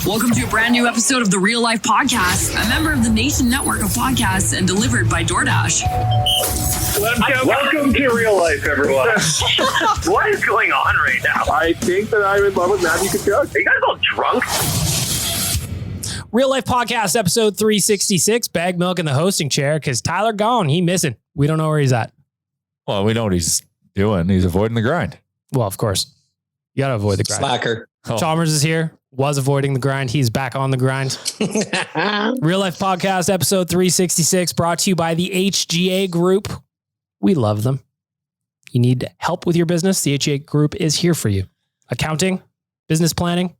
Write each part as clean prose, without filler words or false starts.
Welcome to a brand new episode of the Real Life Podcast, a member of the Nation Network of Podcasts and delivered by DoorDash. Welcome to Real Life, everyone. What is going on right now? I think that I'm in love with Matthew Kachuk. Are you guys all drunk? Real Life Podcast, episode 366, Bag Milk in the hosting chair, because Tyler gone. He missing. We don't know where he's at. Well, we know what he's doing. He's avoiding the grind. Well, of course. You got to avoid the grind. Slacker. Oh. Chalmers is here. Was avoiding the grind. He's back on the grind. Real Life Podcast, episode 366, brought to you by the HGA Group. We love them. You need help with your business? The HGA Group is here for you. Accounting, business planning,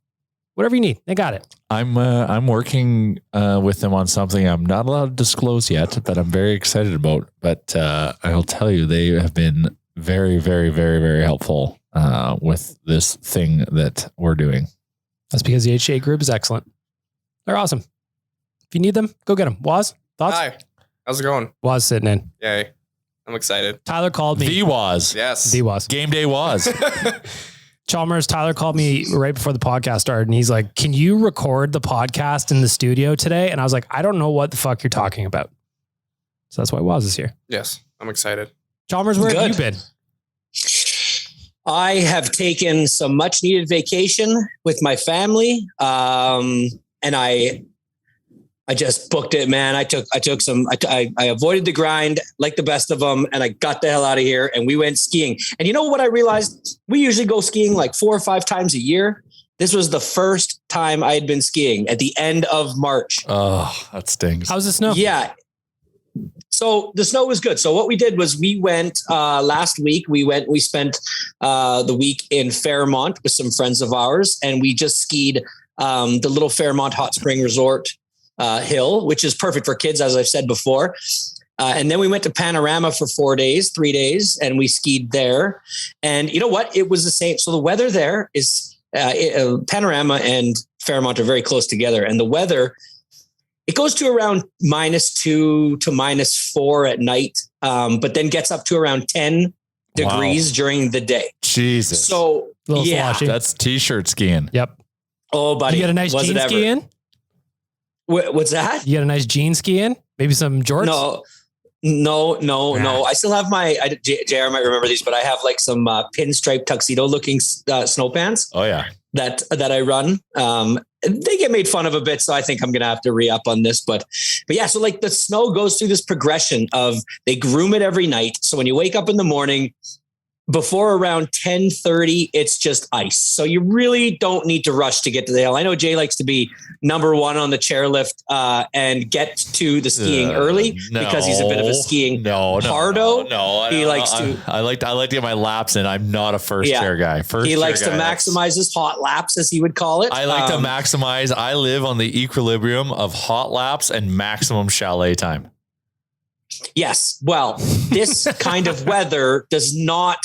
whatever you need. They got it. I'm working with them on something I'm not allowed to disclose yet, that I'm very excited about. But I'll tell you, they have been very, very, very, very helpful with this thing that we're doing. That's because the HGA Group is excellent. They're awesome. If you need them, go get them. Waz, thoughts? Hi. How's it going? Waz sitting in. Yay. I'm excited. Tyler called me. The was. Yes. The Waz. Game day was. Chalmers, Tyler called me right before the podcast started and he's like, can you record the podcast in the studio today? And I was like, I don't know what the fuck you're talking about. So that's why Waz is here. Yes. I'm excited. Chalmers, where have you been? I have taken some much needed vacation with my family. And I just booked it, man. I avoided the grind like the best of them. And I got the hell out of here and we went skiing. And you know what I realized? We usually go skiing like 4 or 5 times a year. This was the first time I had been skiing at the end of March. Oh, that stings. How's the snow? Yeah. So the snow was good. So what we did was we went last week. We spent the week in Fairmont with some friends of ours, and we just skied the little Fairmont Hot Spring Resort hill, which is perfect for kids, as I've said before. And then we went to Panorama for 3 days, and we skied there. And you know what? It was the same. So the weather there is Panorama and Fairmont are very close together, and the weather, it goes to around -2 to -4 at night, but then gets up to around 10 degrees during the day. Jesus. So, yeah. Sloshy. That's t-shirt skiing. Yep. Oh, buddy. You got a nice jean skiing? What's that? You got a nice jean skiing? Maybe some jorts? No. I still have JR might remember these, but I have like some pinstripe tuxedo looking snow pants. Oh, yeah. That I run. They get made fun of a bit, so I think I'm going to have to re-up on this. But yeah, so like the snow goes through this progression of they groom it every night. So when you wake up in the morning, before around 10:30, it's just ice. So you really don't need to rush to get to the hill. I know Jay likes to be number one on the chairlift and get to the skiing early because he's a bit of a skiing hardo. No, he likes to. I like to get my laps in. I'm not a first chair guy. He likes to maximize his hot laps, as he would call it. I like to maximize. I live on the equilibrium of hot laps and maximum chalet time. Yes. Well, this kind of weather does not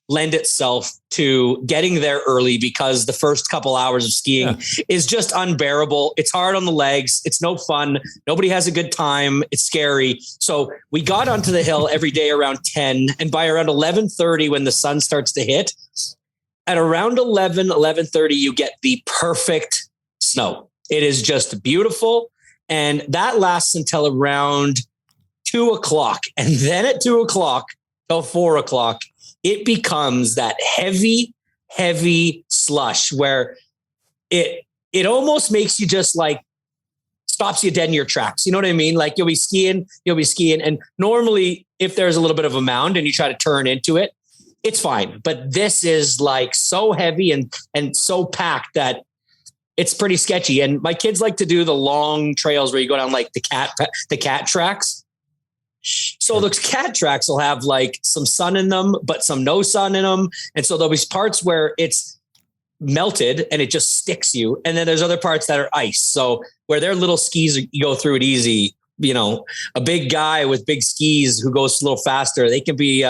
lend itself to getting there early because the first couple hours of skiing is just unbearable. It's hard on the legs. It's no fun. Nobody has a good time. It's scary. So we got onto the hill every day around 10, and by around 11:30, when the sun starts to hit, at around 11:30, you get the perfect snow. It is just beautiful. And that lasts until around 2 o'clock. And then at 2 o'clock till 4 o'clock, it becomes that heavy slush where it almost makes you just like stops you dead in your tracks. You know what I mean? Like you'll be skiing. And normally if there's a little bit of a mound and you try to turn into it, it's fine. But this is like so heavy and so packed that it's pretty sketchy. And my kids like to do the long trails where you go down like the cat tracks. So the cat tracks will have like some sun in them, but some no sun in them. And so there'll be parts where it's melted and it just sticks you. And then there's other parts that are ice. So where their little skis, you go through it easy. You know, a big guy with big skis who goes a little faster, they can be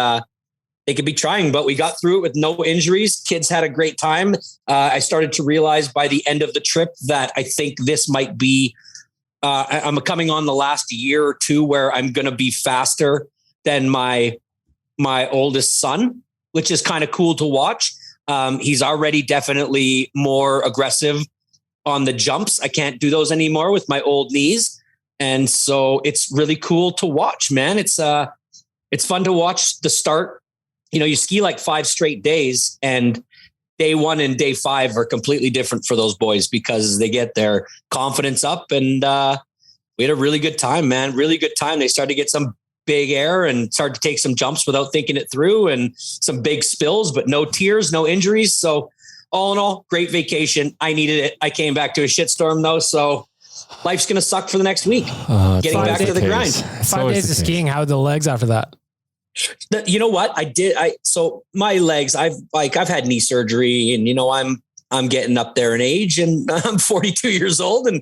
trying, but we got through it with no injuries. Kids had a great time. I started to realize by the end of the trip that I think this might be I'm coming on the last year or two where I'm going to be faster than my oldest son, which is kind of cool to watch. He's already definitely more aggressive on the jumps. I can't do those anymore with my old knees. And so it's really cool to watch, man. It's fun to watch the start. You know, you ski like 5 straight days, and day 1 and day 5 are completely different for those boys because they get their confidence up. And we had a really good time, man. Really good time. They started to get some big air and started to take some jumps without thinking it through, and some big spills, but no tears, no injuries. So all in all, great vacation. I needed it. I came back to a shitstorm though. So life's going to suck for the next week. Getting back to the grind. 5 days of skiing. How are the legs after that? You know what so my legs, I've had knee surgery, and, you know, I'm getting up there in age, and I'm 42 years old, and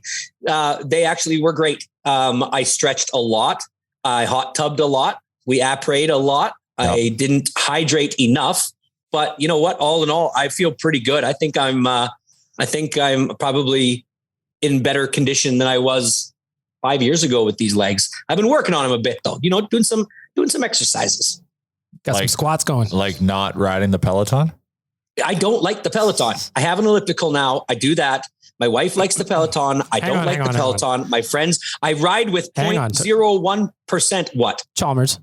they actually were great. I stretched a lot. I hot tubbed a lot. We aprayed a lot. Yep. I didn't hydrate enough, but you know what? All in all, I feel pretty good. I think I'm probably in better condition than I was 5 years ago with these legs. I've been working on them a bit though, you know, doing some exercises. Got some squats going. Like not riding the Peloton? I don't like the Peloton. I have an elliptical now. I do that. My wife likes the Peloton. I don't like the Peloton. My friends, I ride with 0.01%. What? Chalmers.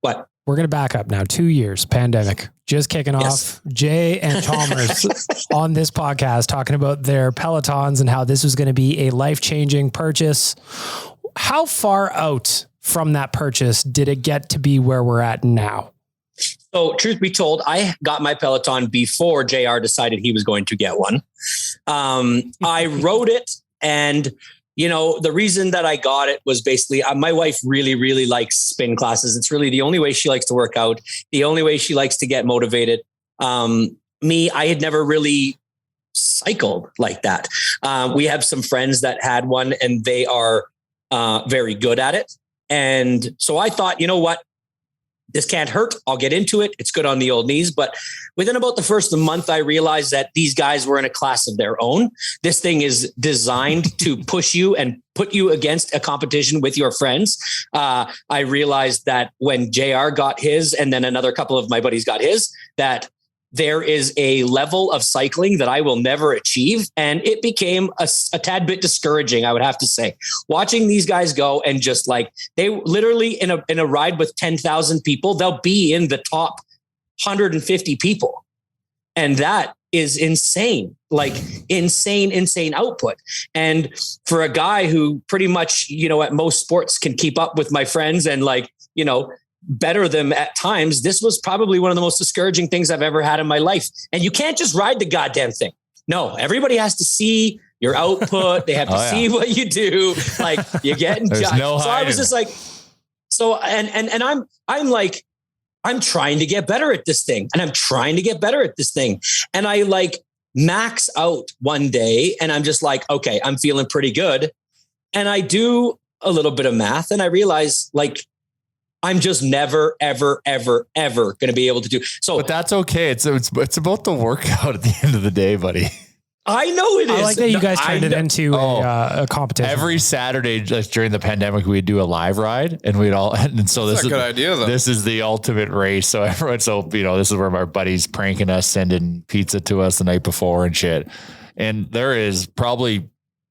What? We're going to back up now. 2 years, pandemic, just kicking off. Jay and Chalmers on this podcast talking about their Pelotons and how this was going to be a life-changing purchase. How far out from that purchase did it get to be where we're at now? So truth be told, I got my Peloton before JR decided he was going to get one. I rode it, and you know, the reason that I got it was basically my wife really, really likes spin classes. It's really the only way she likes to work out, the only way she likes to get motivated. Me, I had never really cycled like that. We have some friends that had one, and they are very good at it. And so I thought, you know what? This can't hurt. I'll get into it. It's good on the old knees. But within about the first month, I realized that these guys were in a class of their own. This thing is designed to push you and put you against a competition with your friends. I realized that when JR got his, and then another couple of my buddies got his, that there is a level of cycling that I will never achieve. And it became a tad bit discouraging, I would have to say, watching these guys go, and just like, they literally in a ride with 10,000 people, they'll be in the top 150 people. And that is insane, like insane output. And for a guy who pretty much, you know, at most sports can keep up with my friends and like, you know, better them at times, this was probably one of the most discouraging things I've ever had in my life. And you can't just ride the goddamn thing. No, everybody has to see your output. They have to see what you do. Like, you're getting judged. No so I was just like, and I'm like, I'm trying to get better at this thing, and I'm trying to get better at this thing. And I like max out one day, and I'm just like, okay, I'm feeling pretty good. And I do a little bit of math, and I realize like, I'm just never, ever going to be able to do. So, but that's okay. It's about the workout at the end of the day, buddy. I know it is. I like that you guys turned it into a competition. Every Saturday, just during the pandemic, we'd do a live ride, and we'd all. And so this is a good idea, though. This is the ultimate race. So everyone, you know, this is where my buddies pranking us, sending pizza to us the night before and shit. And there is probably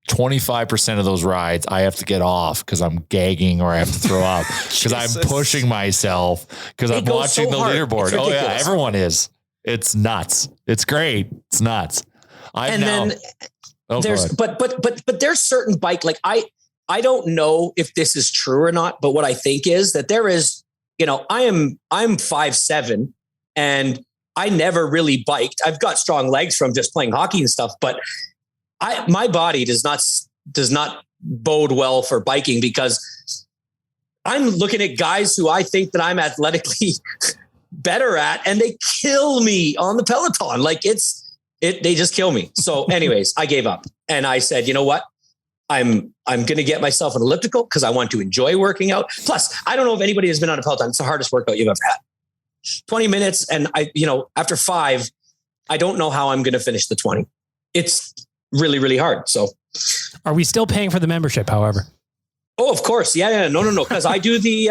25% of those rides I have to get off because I'm gagging or I have to throw up because I'm pushing myself because I'm watching the leaderboard. Oh yeah, everyone is. It's nuts. It's great. It's nuts. There's certain bike, like I don't know if this is true or not, but what I think is that there is, you know, I'm 5'7" and I never really biked. I've got strong legs from just playing hockey and stuff, but my body does not bode well for biking because I'm looking at guys who I think that I'm athletically better at, and they kill me on the Peloton. Like they just kill me. So anyways, I gave up, and I said, you know what? I'm going to get myself an elliptical because I want to enjoy working out. Plus, I don't know if anybody has been on a Peloton. It's the hardest workout you've ever had. 20 minutes. And after 5, I don't know how I'm going to finish the 20. It's really, really hard. So are we still paying for the membership, however? Oh, of course. Yeah. No. Cause I do the,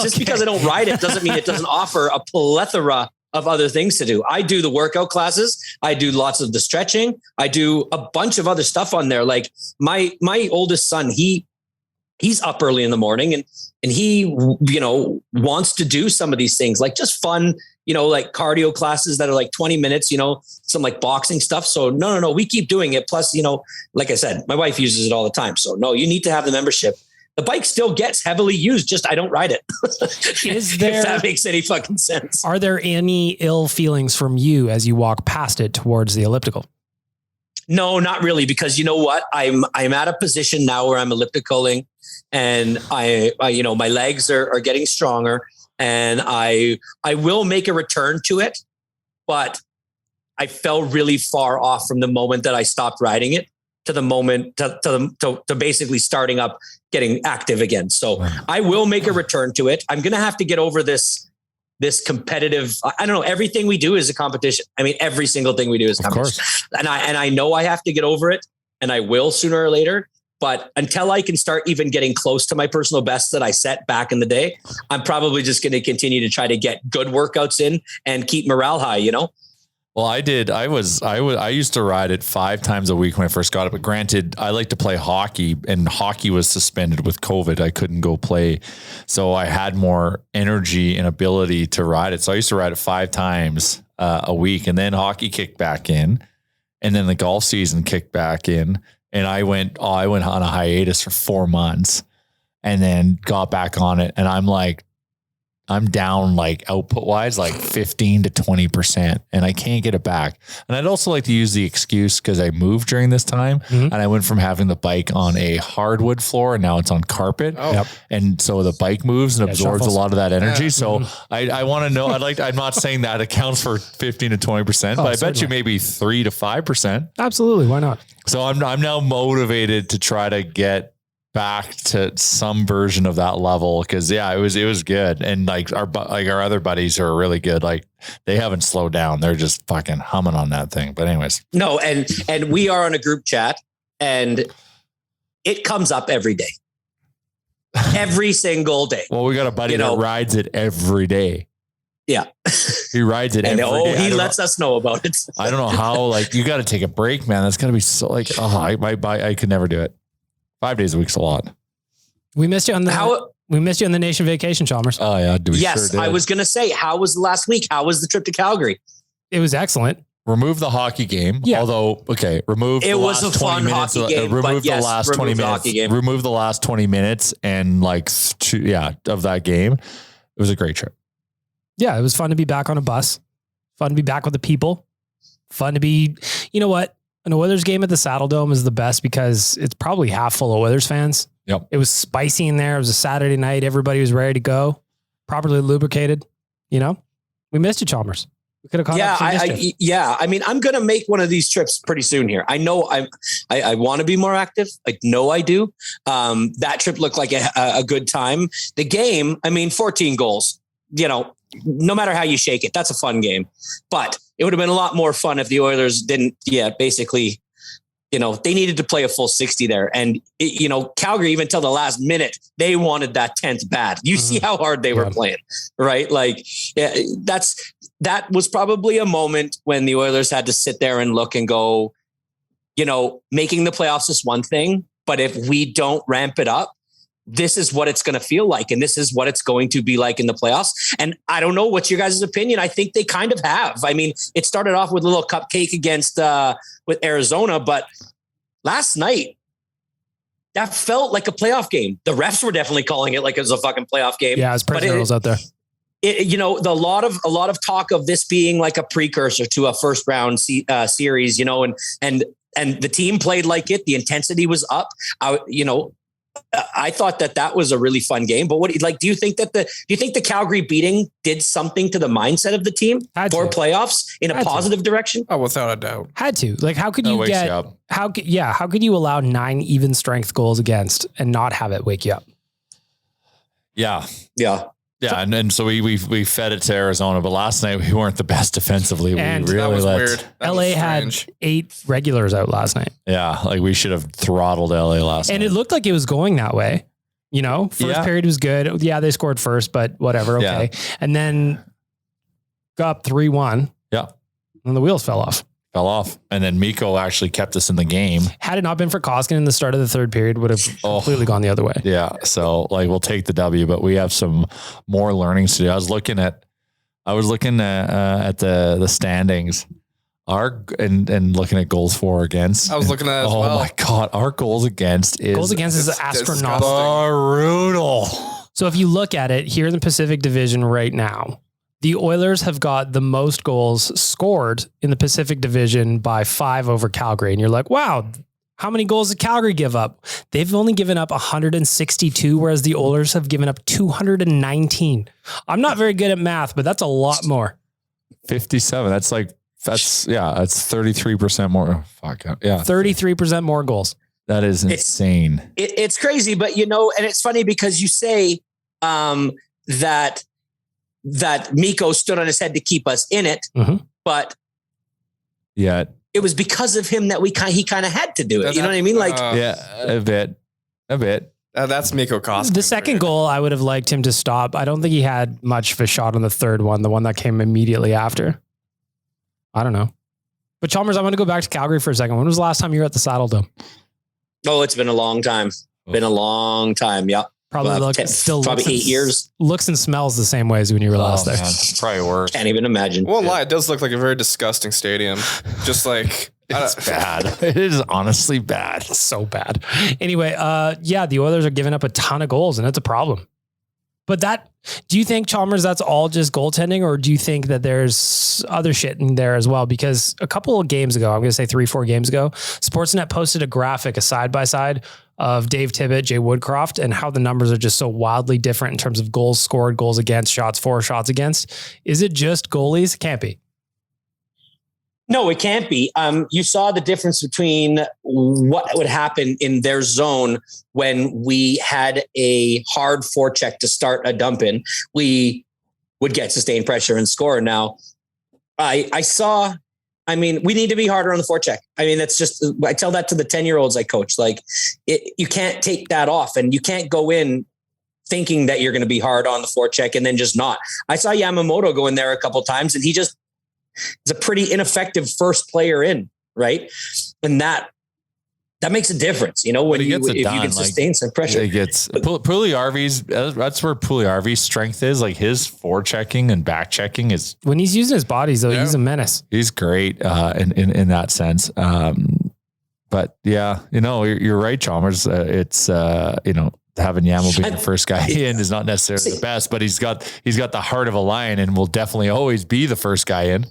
just because I don't ride it doesn't mean it doesn't offer a plethora of other things to do. I do the workout classes. I do lots of the stretching. I do a bunch of other stuff on there. Like my oldest son, he's up early in the morning and he, you know, wants to do some of these things, like just fun, you know, like cardio classes that are like 20 minutes, you know, some like boxing stuff. So no, we keep doing it. Plus, you know, like I said, my wife uses it all the time. So no, you need to have the membership. The bike still gets heavily used, just I don't ride it. Is there, if that makes any fucking sense. Are there any ill feelings from you as you walk past it towards the elliptical? No, not really, because you know what? I'm at a position now where I'm ellipticaling, and I you know, my legs are getting stronger, and I will make a return to it, but I fell really far off from the moment that I stopped riding it to the moment to basically starting up, getting active again. So I will make a return to it. I'm going to have to get over this competitive. I don't know. Everything we do is a competition. I mean, every single thing we do is competition. And I know I have to get over it, and I will sooner or later. But until I can start even getting close to my personal best that I set back in the day, I'm probably just going to continue to try to get good workouts in and keep morale high, you know? Well, I used to ride it 5 times a week when I first got it. But granted, I like to play hockey, and hockey was suspended with COVID. I couldn't go play. So I had more energy and ability to ride it. So I used to ride it 5 times a week, and then hockey kicked back in, and then the golf season kicked back in. And I went on a hiatus for 4 months and then got back on it. And I'm down like output wise, like 15 to 20%, and I can't get it back. And I'd also like to use the excuse because I moved during this time, and I went from having the bike on a hardwood floor and now it's on carpet. Oh. Yep. And so the bike moves and absorbs shuffles a lot of that energy. Yeah. So I want to know, I'm not saying that accounts for 15 to 20%, but I bet you maybe 3 to 5%. Absolutely. Why not? So I'm now motivated to try to get back to some version of that level. Cause yeah, it was good. And like our other buddies who are really good, like they haven't slowed down. They're just fucking humming on that thing. But anyways. No. And we are on a group chat, and it comes up every day, every single day. Well, we got a buddy that rides it every day. Yeah. He rides it every day. He lets us know about it. I don't know how, like, you got to take a break, man. That's gotta be so like, I could never do it. 5 days a week's a lot. We missed you on the nation vacation, Chalmers. Oh yeah. Yes. I was going to say, how was the last week? How was the trip to Calgary? It was excellent. Remove the hockey game. Yeah. Although, okay, remove it the was last a 20 fun minutes. hockey game. Remove the last 20 minutes. Remove the last 20 minutes and like of that game. It was a great trip. Yeah, it was fun to be back on a bus. Fun to be back with the people. Fun to be, you know what? An Oilers game at the Saddle Dome is the best because it's probably half full of Oilers fans. Yep. It was spicy in there. It was a Saturday night. Everybody was ready to go. Properly lubricated. You know, we missed you, Chalmers. We could have caught up. I mean, I'm going to make one of these trips pretty soon here. I know I want to be more active. I know I do. That trip looked like a good time. The game, I mean, 14 goals, you know, no matter how you shake it, that's a fun game, but it would have been a lot more fun if the Oilers didn't, basically, you know, they needed to play a full 60 there. And, you know, Calgary, even till the last minute, they wanted that 10th bad. You see how hard they were playing, right? Like that was probably a moment when the Oilers had to sit there and look and go, you know, making the playoffs is one thing, but if we don't ramp it up, this is what it's going to feel like. And this is what it's going to be like in the playoffs. And I don't know what's your guys' opinion. I think they kind of have. I mean, it started off with a little cupcake against with Arizona, but last night that felt like a playoff game. The refs were definitely calling it like it was a fucking playoff game. Yeah, it's pretty girls out there. You know, a lot of talk of this being like a precursor to a first round series, you know, and the team played like it. The intensity was up. I thought that was a really fun game, but do you think the Calgary beating did something to the mindset of the team for playoffs in a positive direction? Oh, without a doubt. Had to. Like, how could you how could you allow 9 even strength goals against and not have it wake you up? Yeah. Yeah. Yeah, and so we fed it to Arizona, but last night we weren't the best defensively. And we really weird. LA had 8 regulars out last night. Yeah, like we should have throttled LA last night. And it looked like it was going that way. You know, first period was good. Yeah, they scored first, but whatever. Okay. Yeah. And then got up 3-1. Yeah. And the wheels fell off. And then Mikko actually kept us in the game. Had it not been for Koskinen in the start of the third period, would have completely gone the other way. Yeah. So like we'll take the W, but we have some more learnings to do. I was looking at the standings. And looking at goals for or against. I was looking at it as well. Oh my God. Our goals against is astronomical. Brutal. So if you look at it here in the Pacific Division right now, the Oilers have got the most goals scored in the Pacific Division by 5 over Calgary. And you're like, wow, how many goals did Calgary give up? They've only given up 162, whereas the Oilers have given up 219. I'm not very good at math, but that's a lot more. 57. That's 33% more. Fuck yeah. 33% more goals. That is insane. It's crazy, but and it's funny because you say that Mikko stood on his head to keep us in it, but yeah, it was because of him that he kind of had to do it. You know what I mean? Like, a bit. That's Mikko Koskinen. The second goal, I would have liked him to stop. I don't think he had much of a shot on the third one, the one that came immediately after. I don't know. But Chalmers, I want to go back to Calgary for a second. When was the last time you were at the Saddle Dome? Oh, it's been a long time. Been a long time. Yep. Probably 8 years. Looks and smells the same way as when you were last there. Man, it's probably worse. Can't even imagine. Won't lie, it does look like a very disgusting stadium. Just like it's bad. It is honestly bad. It's so bad. Anyway, the Oilers are giving up a ton of goals, and it's a problem. But do you think, Chalmers, that's all just goaltending, or do you think that there's other shit in there as well? Because a couple of games ago, I'm going to say 3-4 games ago, Sportsnet posted a graphic, a side-by-side of Dave Tippett, Jay Woodcroft, and how the numbers are just so wildly different in terms of goals scored, goals against, shots for, shots against. Is it just goalies? It can't be. No, it can't be. You saw the difference between what would happen in their zone when we had a hard forecheck to start a dump in. We would get sustained pressure and score. Now, we need to be harder on the forecheck. I mean, that's just, I tell that to the 10-year-olds I coach. Like, you can't take that off, and you can't go in thinking that you're going to be hard on the forecheck and then just not. I saw Yamamoto go in there a couple of times, and he just is a pretty ineffective first player in, right? And that makes a difference, when if you can sustain some pressure. It gets Puljujärvi's. That's where Puljujärvi's strength is. Like his forechecking and back checking is when he's using his bodies, though. Yeah. He's a menace. He's great in that sense. But yeah, you're right, Chalmers. It's having Yamo being the first guy in is not necessarily the best, but he's got the heart of a lion and will definitely always be the first guy in.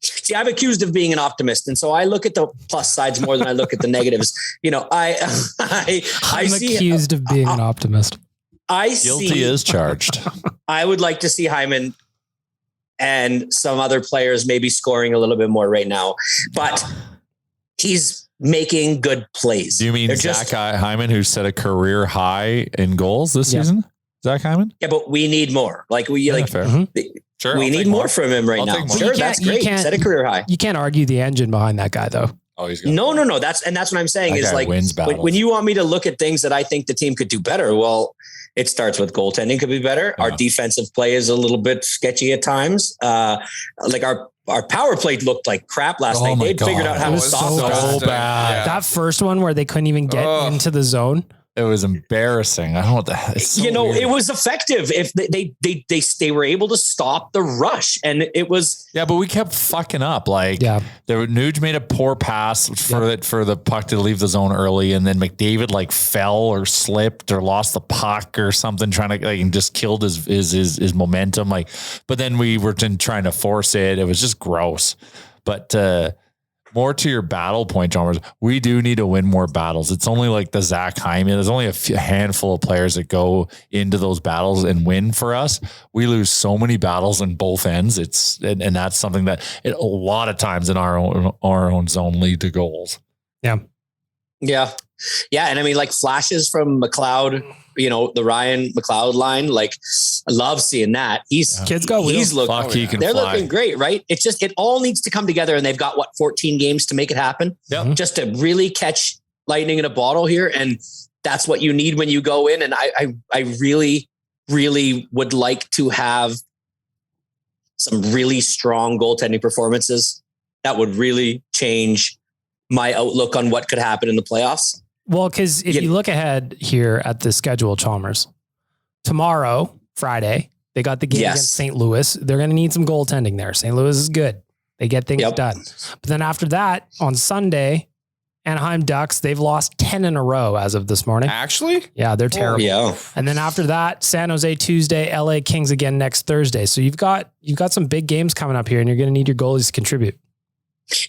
See, I'm accused of being an optimist, and so I look at the plus sides more than I look at the negatives. I'm accused of being an optimist. Guilty as charged. I would like to see Hyman and some other players maybe scoring a little bit more right now, but he's making good plays. Do you mean Zach Hyman, who set a career high in goals this season? Zach Hyman? Yeah, but we need more. Sure, we need more from him right now. Sure, that's great. Set a career high. You can't argue the engine behind that guy, though. Oh, he's good. No. That's what I'm saying is like when you want me to look at things that I think the team could do better. Well, it starts with goaltending could be better. Yeah. Our defensive play is a little bit sketchy at times. Like our power play looked like crap last night. They'd figured out how to stop so bad. Yeah. That first one where they couldn't even get into the zone. It was embarrassing. I don't know what the hell. So weird. It was effective if they were able to stop the rush, and it was. Yeah, but we kept fucking up. Nuge made a poor pass for the puck to leave the zone early, and then McDavid fell or slipped or lost the puck or something, trying to and just killed his momentum. But then we were trying to force it. It was just gross. But more to your battle point, Chalmers, we do need to win more battles. It's only like the Zach Hyman. There's only a handful of players that go into those battles and win for us. We lose so many battles in both ends. And that's something that a lot of times in our own zone lead to goals. Yeah. Yeah. Yeah. And I mean, flashes from McLeod, the Ryan McLeod line, I love seeing that. Kids got wheels. They're looking great, right? It's just, it all needs to come together, and they've got 14 games to make it happen. Yep. Just to really catch lightning in a bottle here. And that's what you need when you go in. And I really, really would like to have some really strong goaltending performances, that would really change my outlook on what could happen in the playoffs. Well, because if you look ahead here at the schedule, Chalmers, tomorrow, Friday, they got the game against St. Louis. They're going to need some goaltending there. St. Louis is good. They get things done. But then after that, on Sunday, Anaheim Ducks, they've lost 10 in a row as of this morning. Actually? Yeah, they're terrible. Yeah. And then after that, San Jose Tuesday, LA Kings again next Thursday. So you've got some big games coming up here, and you're going to need your goalies to contribute.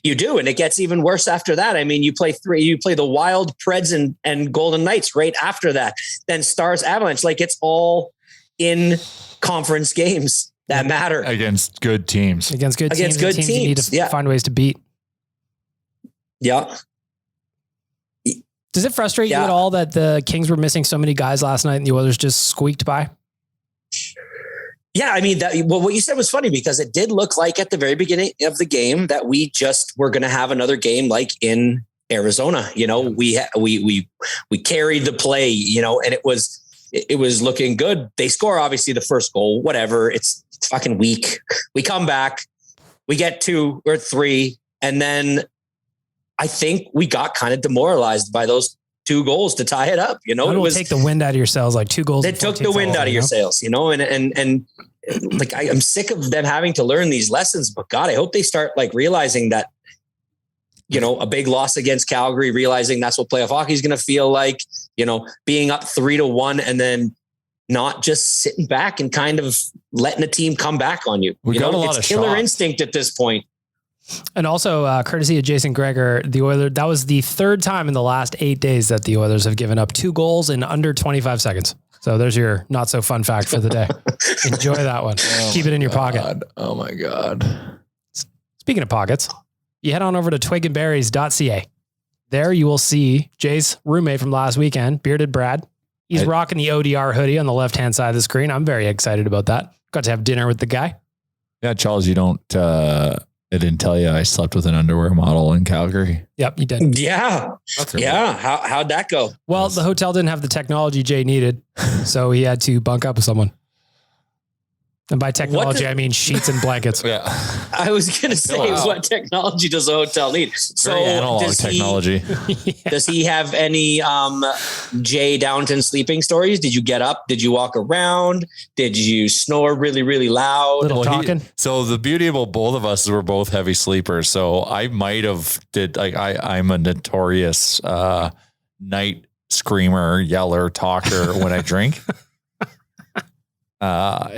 You do, and it gets even worse after that. I mean, you play the Wild, Preds, and Golden Knights right after that. Then Stars, Avalanche. Like, it's all in conference games that matter against good teams. Against good teams you need to find ways to beat. Yeah. Does it frustrate you at all that the Kings were missing so many guys last night and the Oilers just squeaked by? Yeah, I mean, what you said was funny because it did look like at the very beginning of the game that we just were going to have another game like in Arizona. You know, we carried the play, you know, and it was looking good. They score obviously the first goal, whatever. It's fucking weak. We come back, we get 2 or 3, and then I think we got kind of demoralized by those 2 goals to tie it up. You know, it will take the wind out of your sails. Like 2 goals. It took the wind out of your sails, you know, and like, I'm sick of them having to learn these lessons, but God, I hope they start like realizing that, you know, a big loss against Calgary, realizing that's what playoff hockey is going to feel like, you know, being up 3-1 and then not just sitting back and kind of letting a team come back on you. We got a lot of killer instinct at this point. And also, courtesy of Jason Gregor, the Oilers, that was the 3rd time in the last 8 days that the Oilers have given up 2 goals in under 25 seconds. So there's your not so fun fact for the day. Enjoy that one. Keep it in your pocket. Oh my God. Speaking of pockets, you head on over to twigandberries.ca. There you will see Jay's roommate from last weekend, Bearded Brad. He's rocking the ODR hoodie on the left-hand side of the screen. I'm very excited about that. Got to have dinner with the guy. Yeah, Charles, I didn't tell you I slept with an underwear model in Calgary. Yep, you did. Yeah. Yeah. How'd that go? Well, the hotel didn't have the technology Jay needed, so he had to bunk up with someone. And by technology, I mean sheets and blankets. Yeah. I was going to say, what technology does a hotel need? So very analog technology. Does he have any Jay Downton sleeping stories? Did you get up? Did you walk around? Did you snore really, really loud? Little talking. So the beauty about both of us is we're both heavy sleepers. So I might have I'm a notorious night screamer, yeller, talker when I drink. So you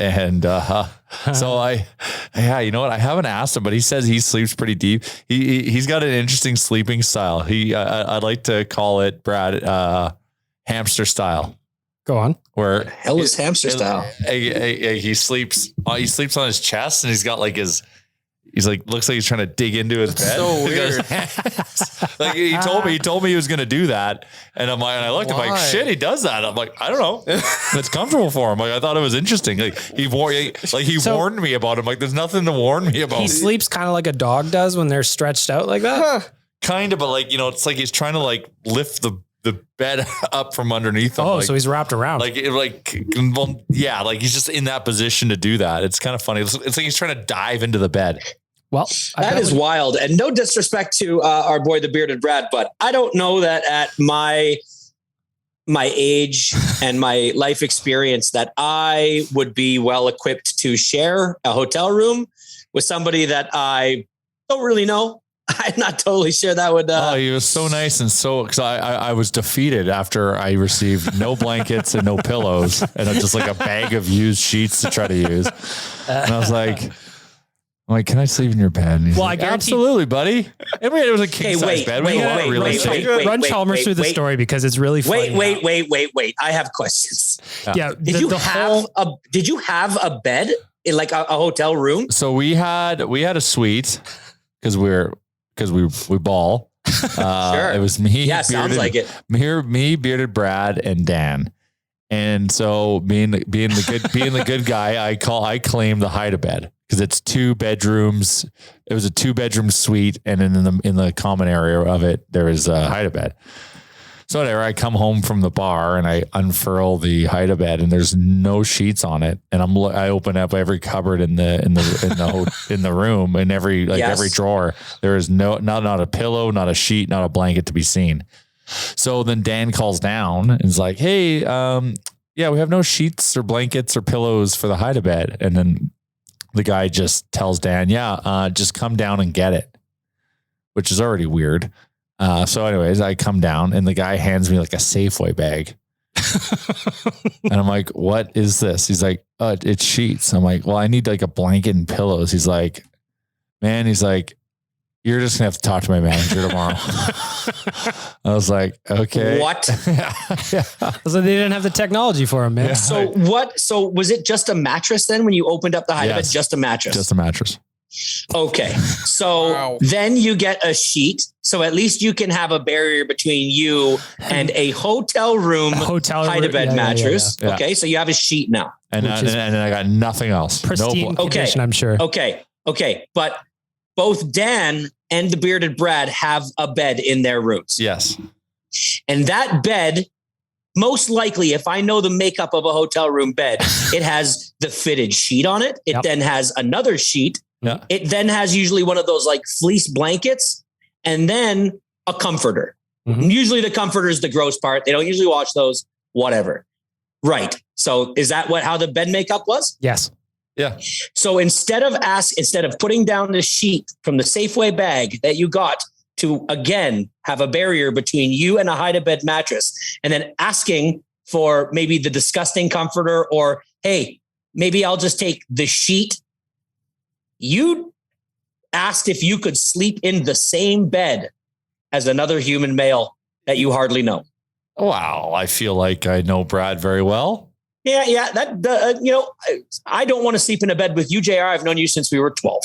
know what? I haven't asked him, but he says he sleeps pretty deep. He's got an interesting sleeping style. I'd like to call it, Brad, hamster style. Go on. Where hell is hamster style? He sleeps on his chest and he's got like he's like, looks like he's trying to dig into his bed. So weird. Like he told me he was going to do that. And I looked, I'm like, shit, he does that. I'm like, I don't know. It's comfortable for him. Like, I thought it was interesting. Like he warned me about him. Like, there's nothing to warn me about. He sleeps kind of like a dog does when they're stretched out like that. Kind of, but like, you know, it's like he's trying to like lift the bed up from underneath him. Oh, so he's wrapped around. Like he's just in that position to do that. It's kind of funny. It's like he's trying to dive into the bed. Well, that is wild. And no disrespect to our boy, the Bearded Brad, but I don't know that at my age and my life experience that I would be well equipped to share a hotel room with somebody that I don't really know. I'm not totally sure that would. He was so nice and because I was defeated after I received no blankets and no pillows and just like a bag of used sheets to try to use. And I was like, can I sleep in your bed? And he's I guarantee, absolutely, buddy. It was a king size bed. Run Chalmers through the story because it's really funny. Wait. I have questions. Yeah. Did you have a bed in like a hotel room? So we had a suite because we ball. Sure. It was me. Yeah, sounds like it. Me, Bearded Brad, and Dan. And so being the good guy, I claim the hide-a-bed because it's 2 bedrooms. It was a 2-bedroom suite, and in the common area of it, there is a hide-a-bed. So whatever, I come home from the bar and I unfurl the hide-a-bed and there's no sheets on it. And I open up every cupboard in the room, in every every drawer. There is not a pillow, not a sheet, not a blanket to be seen. So then Dan calls down and is like, "Hey, yeah, we have no sheets or blankets or pillows for the hide-a-bed." And then the guy just tells Dan, "Yeah, just come down and get it," which is already weird. So anyways, I come down and the guy hands me like a Safeway bag. And I'm like, "What is this?" He's like, "It's sheets." I'm like, "Well, I need like a blanket and pillows." He's like, "Man," he's like, "You're just gonna have to talk to my manager tomorrow." I was like, "Okay." What? So they didn't have the technology for him, man. Yeah. So was it just a mattress then when you opened up the hide-a-bed? Yes. Just a mattress? Just a mattress. Okay. So then you get a sheet. So at least you can have a barrier between you and a hotel room hide-a-bed mattress. Yeah. Okay. So you have a sheet now. And then I got nothing else. Pristine condition, I'm sure. Okay. But both Dan and the bearded Brad have a bed in their rooms. Yes. And that bed, most likely, if I know the makeup of a hotel room bed, it has the fitted sheet on it. It then has another sheet. Yeah. It then has usually one of those like fleece blankets and then a comforter. Mm-hmm. Usually the comforter is the gross part. They don't usually wash those, whatever. Right. So is that how the bed makeup was? Yes. Yeah. So instead of putting down the sheet from the Safeway bag that you got to again have a barrier between you and a hide-a-bed mattress, and then asking for maybe the disgusting comforter or, hey, maybe I'll just take the sheet. You asked if you could sleep in the same bed as another human male that you hardly know. Wow. I feel like I know Brad very well. Yeah. I don't want to sleep in a bed with you, JR. I've known you since we were 12.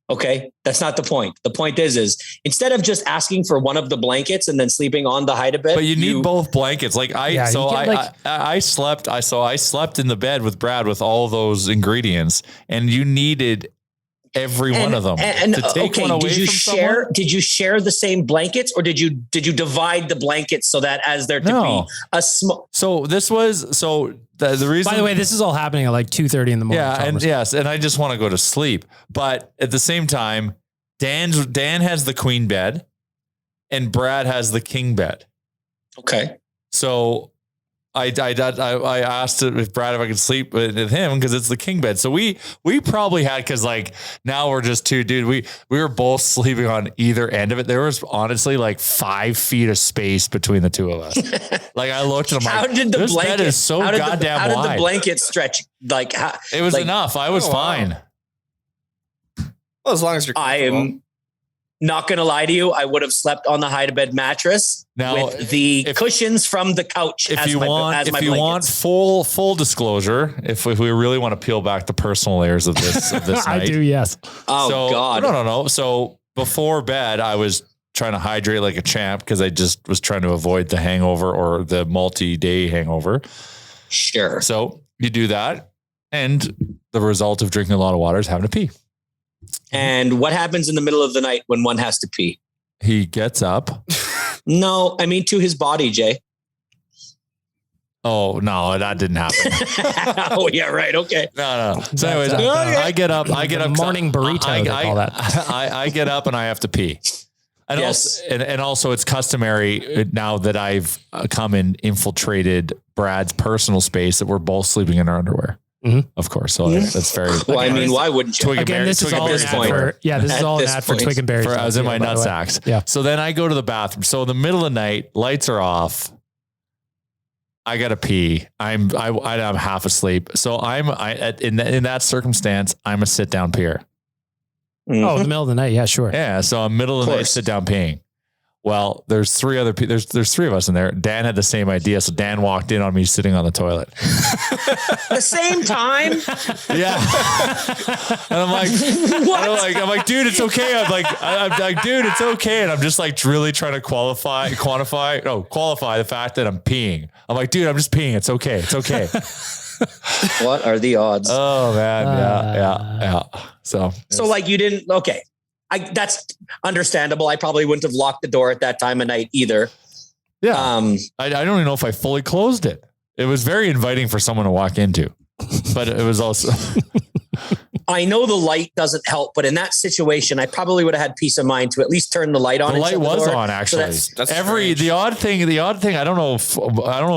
Okay. That's not the point. The point is instead of just asking for one of the blankets and then sleeping on the hide-a-bed. But you need both blankets. Like I slept in the bed with Brad with all those ingredients, and you needed every one of them to take one away from someone? Did you share the same blankets, or did you divide the blankets so that as there to be a small? So this was the reason. By the way, this is all happening at like 2:30 in the morning. Yeah, and I just want to go to sleep, but at the same time, Dan has the queen bed, and Brad has the king bed. Okay. So I asked if Brad if I could sleep with him because it's the king bed. So we probably had, because like now we're just two, dude. We were both sleeping on either end of it. There was honestly like 5 feet of space between the two of us. Like I looked at him. How did the this blanket? Bed is so goddamn wide. How did the blanket stretch? Like it was enough. I was fine. Well, as long as you're comfortable. I am not going to lie to you. I would have slept on the hide-a-bed mattress with the cushions from the couch. If you want full disclosure, if we really want to peel back the personal layers of this night, I do. Yes. Oh God. No. So before bed, I was trying to hydrate like a champ because I just was trying to avoid the hangover or the multi-day hangover. Sure. So you do that, and the result of drinking a lot of water is having to pee. And what happens in the middle of the night when one has to pee? He gets up. No, I mean to his body, Jay. Oh no, that didn't happen. Oh yeah, right. Okay. No. So anyways, I get up. Morning burrito. They call that. I get up and I have to pee. And also it's customary now that I've come and infiltrated Brad's personal space that we're both sleeping in our underwear. Mm-hmm. Of course. So that's very, well, I mean, why wouldn't you? Again, this is all an ad for, this is all an ad for Twig and Berry. I was in my nut sacks. Yeah. So then I go to the bathroom. So in the middle of the night, lights are off. I gotta pee. I'm half asleep. So in that circumstance, I'm a sit down peer. Mm-hmm. Oh, in the middle of the night. Yeah, sure. Yeah. So I'm middle of the night, sit down peeing. Well, there's 3 other people. There's 3 of us in there. Dan had the same idea. So Dan walked in on me sitting on the toilet. The same time? Yeah. And I'm like, what? I'm like, dude, it's okay. I'm like, dude, it's okay. And I'm just like really trying to qualify the fact that I'm peeing. I'm like, dude, I'm just peeing. It's okay. It's okay. What are the odds? Oh man. Yeah. So like you didn't, okay. That's understandable. I probably wouldn't have locked the door at that time of night either. Yeah. I don't even know if I fully closed it. It was very inviting for someone to walk into, but it was also. I know the light doesn't help, but in that situation, I probably would have had peace of mind to at least turn the light on. The light was on, actually. So That's the odd thing. I don't know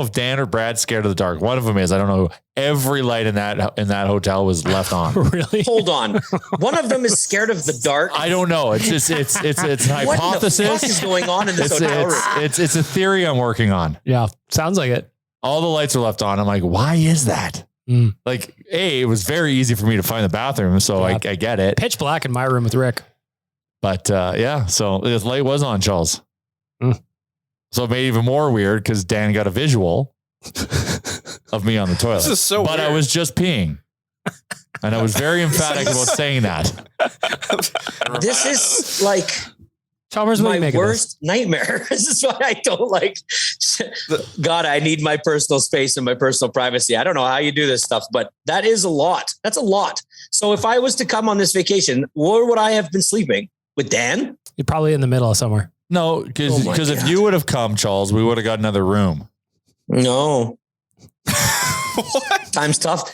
if Dan or Brad's scared of the dark. One of them is. I don't know. Every light in that hotel was left on. Really? Hold on. One of them is scared of the dark. I don't know. It's just it's an What hypothesis. the fuck is going on in this hotel room? It's a theory I'm working on. Yeah. Sounds like it. All the lights are left on. I'm like, why is that? Like, it was very easy for me to find the bathroom, so I get it. Pitch black in my room with Rick. But yeah, so the light was on, Charles. So it made it even more weird because Dan got a visual of me on the toilet. This is so But weird. I was just peeing. And I was very emphatic about saying that. This is like Chalmers, what do you my make of this? worst nightmare. This is why I don't like. God, I need my personal space and my personal privacy. I don't know how you do this stuff, but that is a lot. That's a lot. So if I was to come on this vacation, where would I have been sleeping? With Dan? You're probably in the middle of somewhere. No, because if you would have come, Charles, we would have got another room. No. Time's tough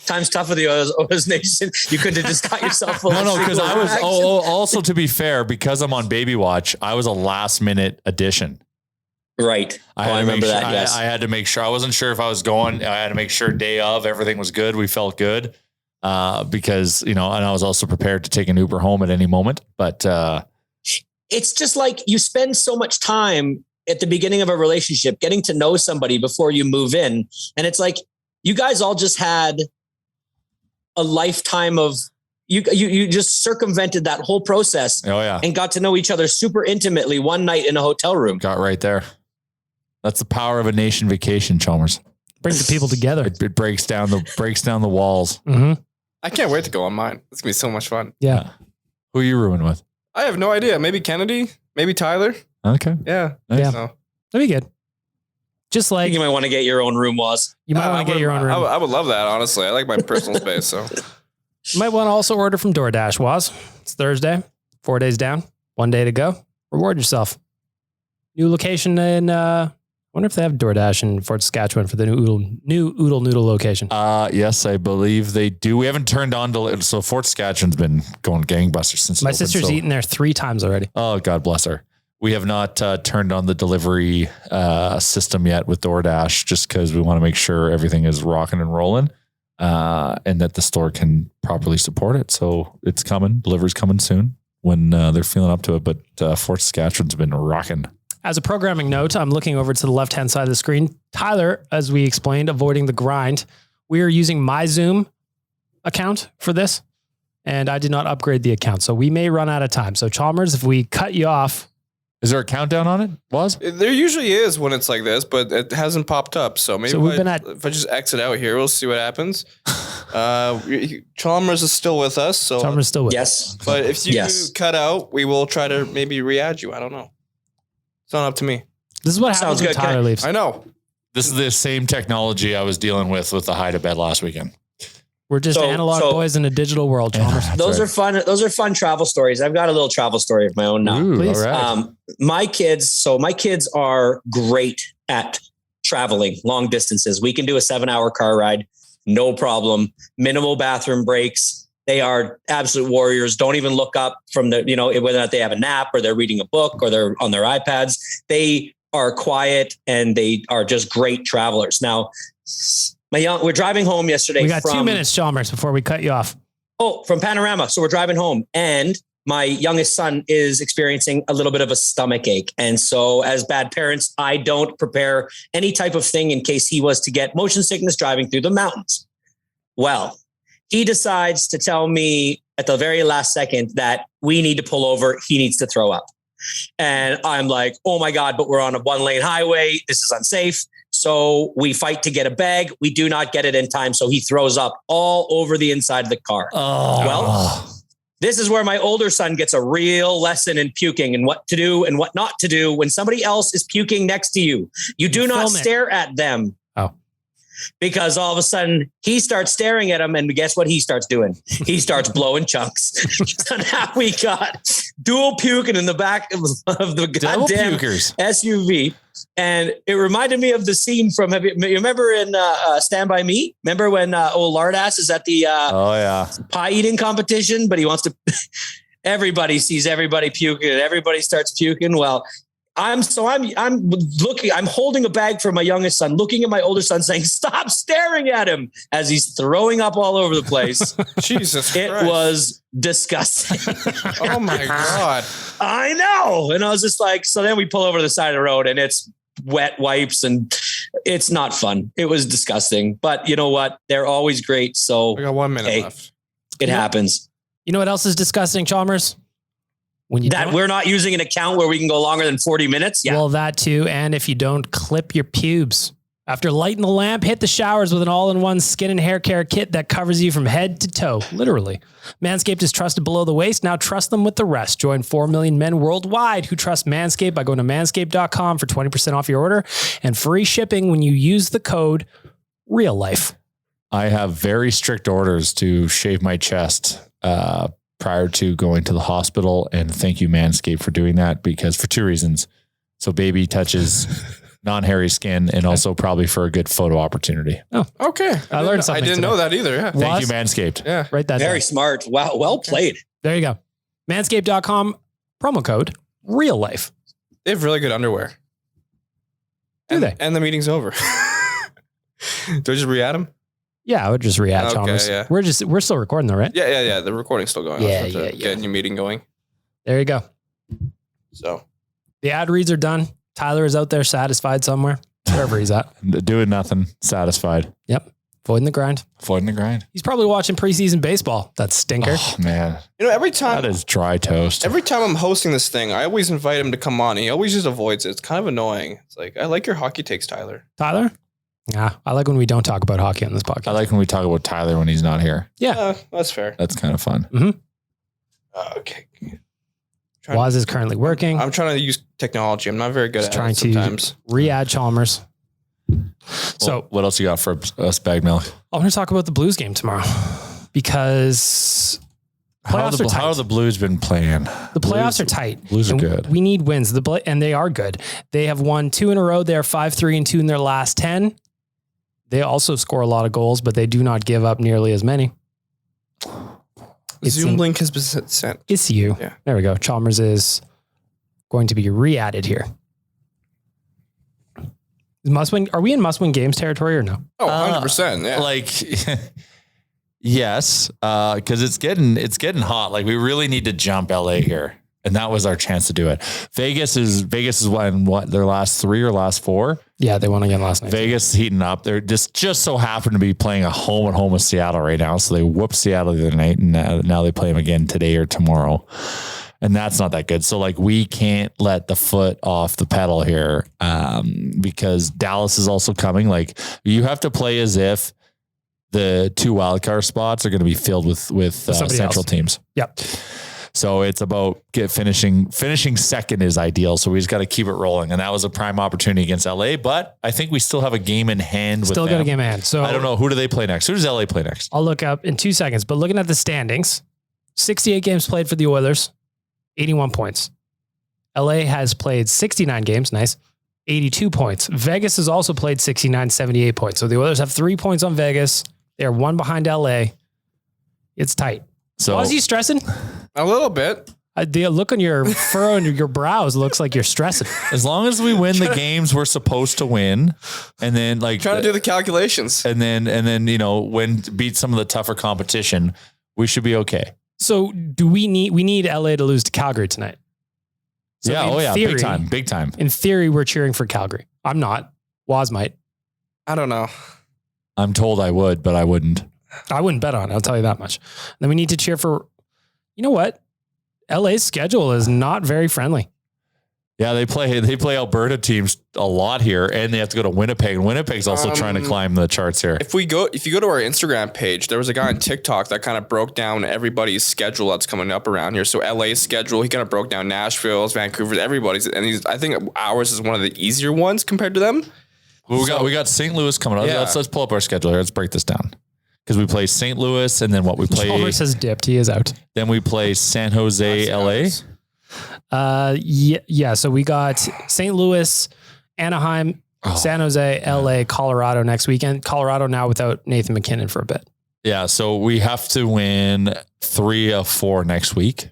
with the Oz Nation. You could have just got yourself a No, because I was also, to be fair, because I'm on baby watch, I was a last minute addition. Right. I remember that. Yes. I had to make sure. I wasn't sure if I was going. I had to make sure day of everything was good. We felt good because, and I was also prepared to take an Uber home at any moment. But it's just like you spend so much time at the beginning of a relationship getting to know somebody before you move in. And it's like, you guys all just had a lifetime of you just circumvented that whole process. Oh yeah. And got to know each other super intimately one night in a hotel room. Got right there. That's the power of a nation vacation, Chalmers. Brings the people together. It breaks down the walls. Mm-hmm. I can't wait to go on mine. It's gonna be so much fun. Yeah. Who are you rooming with? I have no idea. Maybe Kennedy. Maybe Tyler. Okay. Yeah. Yeah. So. That'd be good. Just I like think you might want to get your own room, Waz. you might want to get your own room. I would love that, honestly. I like my personal space. So You might want to also order from DoorDash, Waz. It's Thursday, 4 days down, 1 day to go. Reward yourself. New location in, I wonder if they have DoorDash in Fort Saskatchewan for the new Oodle Noodle location. Yes, I believe they do. We haven't turned on so Fort Saskatchewan's been going gangbusters since My it opened, sister's eaten there 3 times already. Oh, God bless her. We have not turned on the delivery system yet with DoorDash just because we want to make sure everything is rocking and rolling and that the store can properly support it. So it's coming. Delivery's coming soon when they're feeling up to it. But Fort Saskatchewan's been rocking. As a programming note, I'm looking over to the left-hand side of the screen. Tyler, as we explained, avoiding the grind. We are using my Zoom account for this, and I did not upgrade the account. So we may run out of time. So Chalmers, if we cut you off. Is there a countdown on it? Was there usually is when it's like this, but it hasn't popped up. So maybe if I just exit out here, we'll see what happens. Chalmers is still with us. So Chalmers is still with us. Yes. But if you cut out, we will try to maybe re-add you. I don't know. It's not up to me. This is what happens when Tyler leaves. I know. This is the same technology I was dealing with the hide to bed last weekend. We're just analog boys in a digital world, Chalmers. Those are fun. Those are fun travel stories. I've got a little travel story of my own now. Ooh, Please. all right. My kids are great at traveling long distances. We can do a 7-hour car ride. No problem. Minimal bathroom breaks. They are absolute warriors. Don't even look up from the, whether or not they have a nap or they're reading a book or they're on their iPads. They are quiet and they are just great travelers. Now, we're driving home yesterday. We got 2 minutes, Chalmers, before we cut you off. Oh, from Panorama. So we're driving home and my youngest son is experiencing a little bit of a stomach ache. And so as bad parents, I don't prepare any type of thing in case he was to get motion sickness driving through the mountains. Well, he decides to tell me at the very last second that we need to pull over. He needs to throw up. And I'm like, oh my God, but we're on a 1-lane highway. This is unsafe. So we fight to get a bag. We do not get it in time. So he throws up all over the inside of the car. Oh. Well, this is where my older son gets a real lesson in puking and what to do and what not to do when somebody else is puking next to you. You do not stare at them. Oh. because all of a sudden he starts staring at him, and guess what he starts doing? He starts blowing chunks. So now we got dual puking in the back of the goddamn SUV. And it reminded me of the scene from, you remember in Stand By Me? Remember when old Lardass is at the pie eating competition, but he wants to, everybody sees everybody puking and everybody starts puking. Well, I'm holding a bag for my youngest son, looking at my older son saying, stop staring at him as he's throwing up all over the place. Jesus Christ. It was disgusting. Oh my God. I know. And I was just like, so then we pull over to the side of the road and it's wet wipes and it's not fun. It was disgusting, but you know what? They're always great. So we got 1 minute left. It happens. You know what else is disgusting, Chalmers? We're not using an account where we can go longer than 40 minutes. Yeah. Well, that too. And if you don't clip your pubes. After lighting the lamp, hit the showers with an all-in-one skin and hair care kit that covers you from head to toe, literally. Manscaped is trusted below the waist. Now trust them with the rest. Join 4 million men worldwide who trust Manscaped by going to manscaped.com for 20% off your order and free shipping when you use the code REALLIFE. I have very strict orders to shave my chest prior to going to the hospital. And thank you, Manscaped, for doing that, because for 2 reasons. So baby touches non-hairy skin, and also probably for a good photo opportunity. Oh, okay. I learned something. I didn't know that either. Yeah. Thank you, Manscaped. Yeah. Write that Very down. smart. Wow. Well played. There you go. Manscaped.com, promo code REALLIFE. They have really good underwear. Do they? And the meeting's over. Do I just re-add them? Yeah, I would just re-add Chalmers. Yeah. We're still recording though, right? Yeah. The recording's still going. Yeah. Getting your meeting going. There you go. So the ad reads are done. Tyler is out there satisfied somewhere, wherever he's at. Doing nothing, satisfied. Yep. Avoiding the grind. He's probably watching preseason baseball. That stinker. Oh, man. You know, every time that is dry toast. Every time I'm hosting this thing, I always invite him to come on. He always just avoids it. It's kind of annoying. It's like, I like your hockey takes, Tyler. Tyler? Yeah, I like when we don't talk about hockey on this podcast. I like when we talk about Tyler when he's not here. Yeah. That's fair. That's kind of fun. Mm-hmm. Okay. Waz is currently working. I'm trying to use technology. I'm not very good at it sometimes. To re-add Chalmers. So what else you got for us, Bag Milk? I want to talk about the Blues game tomorrow because how have the Blues been playing? The playoffs are tight. Blues are good. We need wins. And they are good. They have won 2 in a row. They're 5-3-2 in their last 10. They also score a lot of goals, but they do not give up nearly as many. Zoom link has been sent. It's you. Yeah. There we go. Chalmers is going to be re-added here. Must-win. Are we in must-win games territory or no? Oh, 100%. Yeah. Like, yes, because it's getting hot. Like, we really need to jump LA here, and that was our chance to do it. Vegas is won their last 3 or last 4. Yeah, they won again last night. Vegas is heating up. They're just so happen to be playing a home with Seattle right now. So they whooped Seattle the other night, and now they play them again today or tomorrow. And that's not that good. So like, we can't let the foot off the pedal here because Dallas is also coming. Like, you have to play as if the 2 wildcard spots are going to be filled with central teams. Yep. So it's about finishing second is ideal. So we just got to keep it rolling. And that was a prime opportunity against LA, but I think we still have a game in hand. Still got a game in hand. So I don't know. Who do they play next? Who does LA play next? I'll look up in 2 seconds, but looking at the standings, 68 games played for the Oilers, 81 points. LA has played 69 games. Nice. 82 points. Vegas has also played 69, 78 points. So the Oilers have 3 points on Vegas. They're 1 behind LA. It's tight. So was you stressing? A little bit. The look on your furrow and your brows looks like you're stressing. As long as we win the games we're supposed to win, and then like trying to do the calculations, and then beat some of the tougher competition, we should be okay. So do we need LA to lose to Calgary tonight? So theory, big time. In theory, we're cheering for Calgary. I'm not. Waz might. I don't know. I'm told I would, but I wouldn't. I wouldn't bet on it. I'll tell you that much. Then we need to cheer for, you know what? LA's schedule is not very friendly. Yeah, they play Alberta teams a lot here, and they have to go to Winnipeg. And Winnipeg's also trying to climb the charts here. If you go to our Instagram page, there was a guy on TikTok that kind of broke down everybody's schedule that's coming up around here. So LA's schedule, he kind of broke down Nashville's, Vancouver's, everybody's, and I think ours is one of the easier ones compared to them. Well, we got St. Louis coming up. Yeah. Let's pull up our schedule here. Let's break this down. Because we play St. Louis, and then what we play. Chalmers has dipped. He is out. Then we play San Jose, LA. Yeah. So we got St. Louis, Anaheim, San Jose, LA, Colorado next weekend. Colorado now without Nathan McKinnon for a bit. Yeah, so we have to win 3 of 4 next week,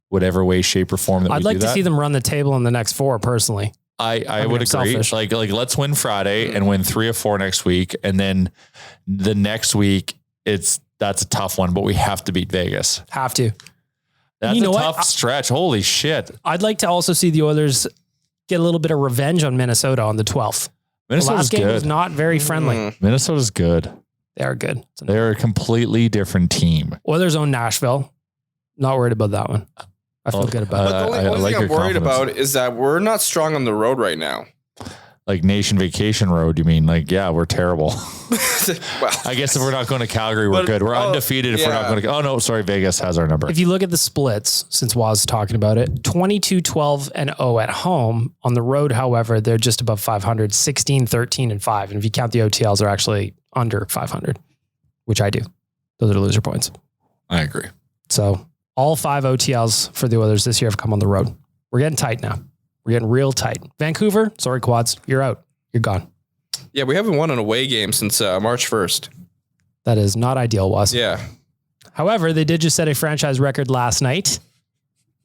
whatever way, shape, or form that I'd we like do to that. see them run the table in the next 4 personally. I I'm would agree. selfish. Like let's win Friday and win 3 of 4 next week, and then the next week that's a tough one, but we have to beat Vegas. Have to. That's You know a what? tough stretch. Holy shit! I'd like to also see the Oilers get a little bit of revenge on Minnesota on the 12th. The Minnesota's last game was good. not very friendly. Minnesota's good. They are good. They're a completely different team. Oilers own Nashville. Not worried about that one. I feel good about it. But the only like thing I'm your worried confidence. about is that we're not strong on the road right now. Like Nation Vacation Road, you mean? Like, yeah, we're terrible. Well, I guess if we're not going to Calgary, we're But- good. We're oh, undefeated if we're not yeah. going to. Oh, no, sorry. Vegas has our number. If you look at the splits, since Waz is talking about it, 22-12-0 at home. On the road, however, they're just above 500, 16-13-5. And if you count the OTLs, they're actually under 500, which I do. Those are loser points. I agree. So all 5 OTLs for the Oilers this year have come on the road. We're getting tight now. We're getting real tight. Vancouver, sorry, Quads, you're out. You're gone. yeah, we haven't won an away game since March 1st. That is not ideal, Waz. Yeah. However, they did just set a franchise record last night.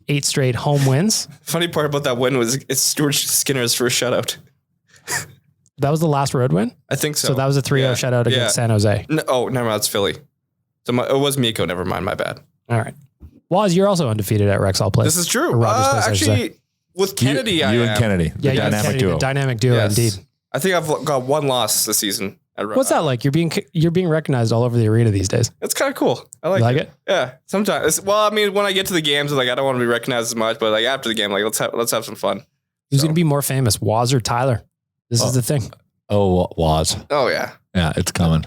8 straight home wins. Funny part about that win was it's Stuart Skinner's first shutout. That was the last road win. I think so. So that was a 3-0 Yeah. shutout against San Jose. No, oh, never mind. It's Philly. So it was Miko. Never mind. My bad. All right. Waz, you're also undefeated at Rexall Place. This is true. Or Rogers Place, I should say. Actually, with Kennedy, you I and am. Kennedy, Yeah, the you and dynamic Kennedy, duo. the dynamic duo, Yes. indeed. I think I've got 1 loss this season. What's that like? You're being recognized all over the arena these days. It's kind of cool. I You like it? Yeah. Sometimes. Well, I mean, when I get to the games, like I don't want to be recognized as much, but like after the game, like let's have some fun. Who's So. going to be more famous, Waz or Tyler? This is the thing. Oh, was. Oh yeah. Yeah, it's coming.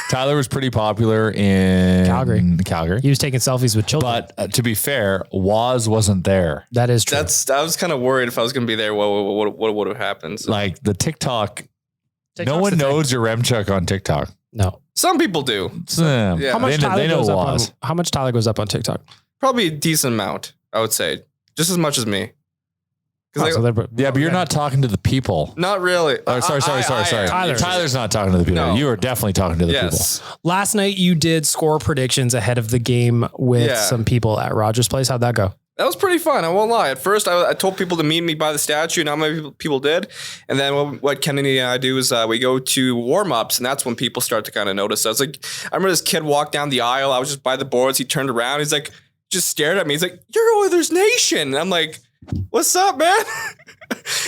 Tyler was pretty popular in Calgary. He was taking selfies with children. But to be fair, wasn't there. That is true. I was kind of worried if I was going to be there, what would have happened? So. Like the TikTok, no TikTok's one the thing. knows your Remchuk on TikTok. No. Some people do. Yeah. How much They Tyler know goes up on, Waz. how much Tyler goes up on TikTok? Probably a decent amount, I would say. Just as much as me. Oh, Because so they're- Yeah, but you're not talking to the people. not really. Oh, sorry. Tyler's not talking to the people. No. You are definitely talking to the Yes. Last night you did score predictions ahead of the game with Yeah. some people at Rogers Place. How'd that go? That was pretty fun. I won't lie. At first, I told people to meet me by the statue. Not many people did. And then what Kennedy and I do is we go to warm-ups, and that's when people start to kind of notice us. Like, I remember this kid walked down the aisle. I was just by the boards. He turned around. He's like, just stared at me. He's like, "You're Oilers Nation." And I'm like, "What's up, man?"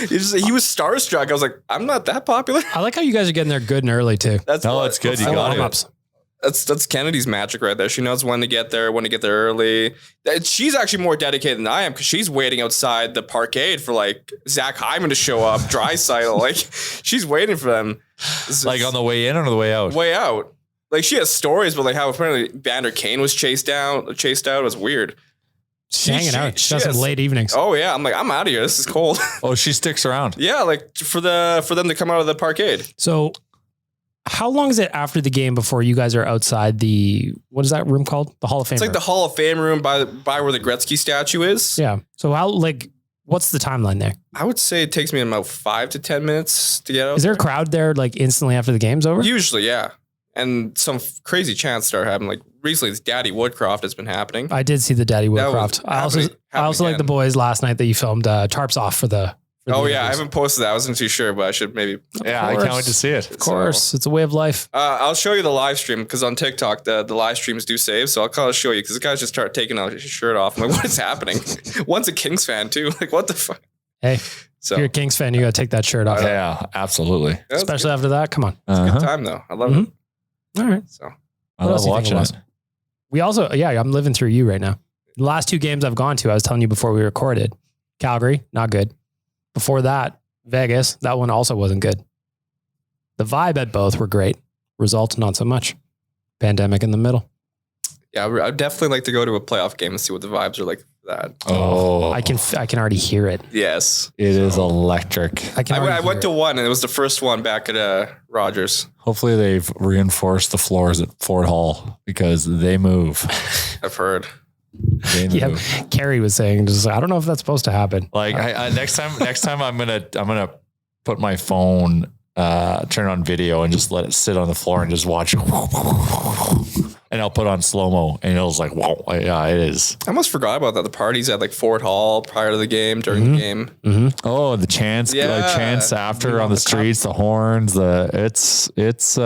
He was starstruck. I was like, "I'm not that popular." I like how you guys are getting there good and early too. That's No, what- it's good. You I got love it. warm-ups. That's Kennedy's magic right there. She knows when to get there early. She's actually more dedicated than I am because she's waiting outside the parkade for like Zach Hyman to show up, Draisaitl. Like she's waiting for them. Like on the way in or the way out? way out. Like she has stories, but like how apparently Vander Kane was chased out. It was weird. She's hanging out. She does some has- late evenings. Oh yeah, I'm like I'm out of here. This is cold. Oh, she sticks around. Yeah, like for them to come out of the parkade. So how long is it after the game before you guys are outside the, what is that room called? The Hall of Fame It's like room. the Hall of Fame room by where the Gretzky statue is. Yeah. So how, like, what's the timeline there? I would say it takes me about 5 to 10 minutes to get out. Is there a crowd there like instantly after the game's over? Usually, yeah. And some crazy chants start happening. Like recently, this Daddy Woodcroft has been happening. I did see the Daddy That was Woodcroft. I also happening like the again. boys last night that you filmed tarps off for the. For Oh the yeah, I interviews. haven't posted that. I wasn't too sure, but I should maybe. Yeah, I can't wait to see it. Of course, it's a way of life. I'll show you the live stream because on TikTok the live streams do save. So I'll call it show you because the guys just start taking his shirt off. I'm like, what is happening? One's a Kings fan too. Like what the fuck? Hey, So if you're a Kings fan, you got to take that shirt off. Yeah, absolutely. that was Especially after that. Come on. a good time though. I love Mhm. it. All right. So I What love else do you think watching it was? it. We also, I'm living through you right now. The last 2 games I've gone to, I was telling you before we recorded. Calgary, not good. Before that, Vegas, that one also wasn't good. The vibe at both were great. Result, not so much. Pandemic in the middle. yeah, I'd definitely like to go to a playoff game and see what the vibes are like that. Oh, I can already hear it. Yes. it is electric. I went to one and it was the first one back at Rogers. Hopefully they've reinforced the floors at Fort Hall because they move. I've heard. They move. Yeah, Carrie was saying, just, I don't know if that's supposed to happen. Like I next time I'm gonna put my phone, turn on video and just let it sit on the floor and just watch it. And I'll put on slow-mo and it was like, whoa, yeah, it is. I almost forgot about that. The parties at like Fort Hall prior to the game, during the game. Oh, the chants, like chants after on the streets, the horns, it's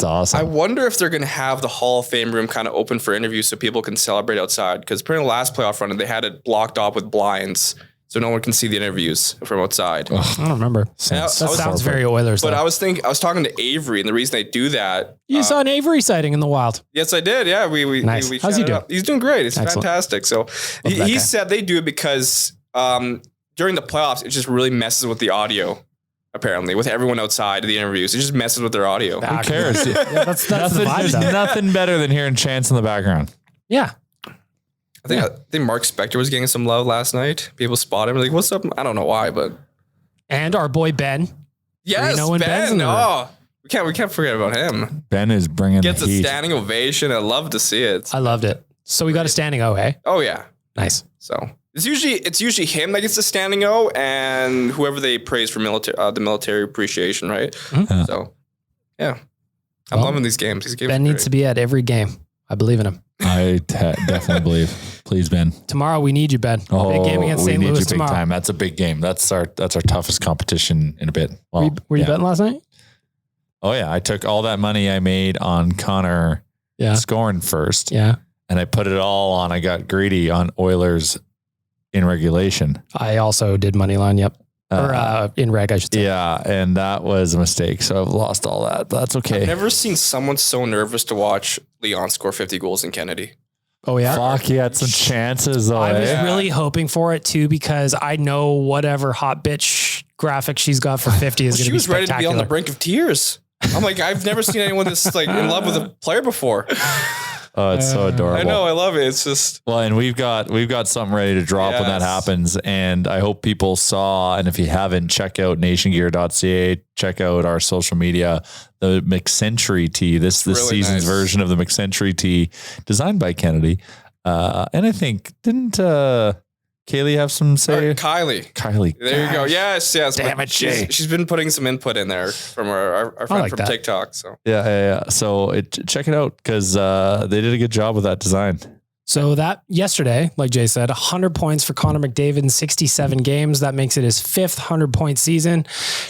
awesome. I wonder if they're going to have the Hall of Fame room kind of open for interviews so people can celebrate outside. Because during the last playoff run, they had it blocked off with blinds. So no one can see the interviews from outside. I don't remember. That sounds very Oilers. But though. I was talking to Avery, and the reason they do that. You saw an Avery sighting in the wild. Yes, I did. Yeah, we Nice. we How's he chatted doing? up. He's doing great. It's Excellent. fantastic. So he said they do it because during the playoffs, it just really messes with the audio. Apparently, with everyone outside of the interviews, it just messes with their audio. Who cares? Yeah, that's the vibe. There's though. nothing better than hearing chants in the background. Yeah. I think Mark Spector was getting some love last night. People spotted him like, "What's up?" I don't know why, but And our boy Ben. yes, Reno and Ben's in Ben. the room. Oh, we can't forget about him. Ben is bringing Gets the a heat. standing ovation. I love to see it. I loved it. So we got a standing O, hey? Oh yeah. Nice. So it's usually him that gets the standing O, and whoever they praise for the military appreciation, right? Mhm. So yeah, I'm Well, loving these games. These games. Ben needs to be at every game. I believe in him. I definitely believe. Please, Ben. Tomorrow we need you, Ben. Big game against we St. need Louis you big tomorrow. time. That's a big game. That's our toughest competition in a bit. Well, Were you yeah. betting last night? Oh yeah, I took all that money I made on Connor scoring first, Yeah. and I put it all on. I got greedy on Oilers in regulation. I also did money line. Yep. Or in reg, I should say. Yeah, and that was a mistake. So I've lost all that. But that's okay. I've never seen someone so nervous to watch Leon score 50 goals in Kennedy. Oh, yeah. Fuck, he had some chances though. I was eh? really hoping for it too, because I know whatever hot bitch graphic she's got for 50 is going to She be was ready to be on the spectacular. brink of tears. I'm like, I've never seen anyone this like in love with a player before. Oh, it's so adorable. I know, I love it. It's just Well, and we've got something ready to drop when that Yes. happens. And I hope people saw, and if you haven't, check out nationgear.ca, check out our social media, the McCentury tee, this really season's nice. version of the McCentury tee designed by Kennedy. And I think, didn't Kaylee have some say? Kylie. Kylie. There you go. Yes. Damn But it, Jay. she's been putting some input in there from our friend like from that. TikTok. So Yeah. So check it out because they did a good job with that design. So that yesterday, like Jay said, 100 points for Connor McDavid in 67 games. That makes it his fifth 100-point season.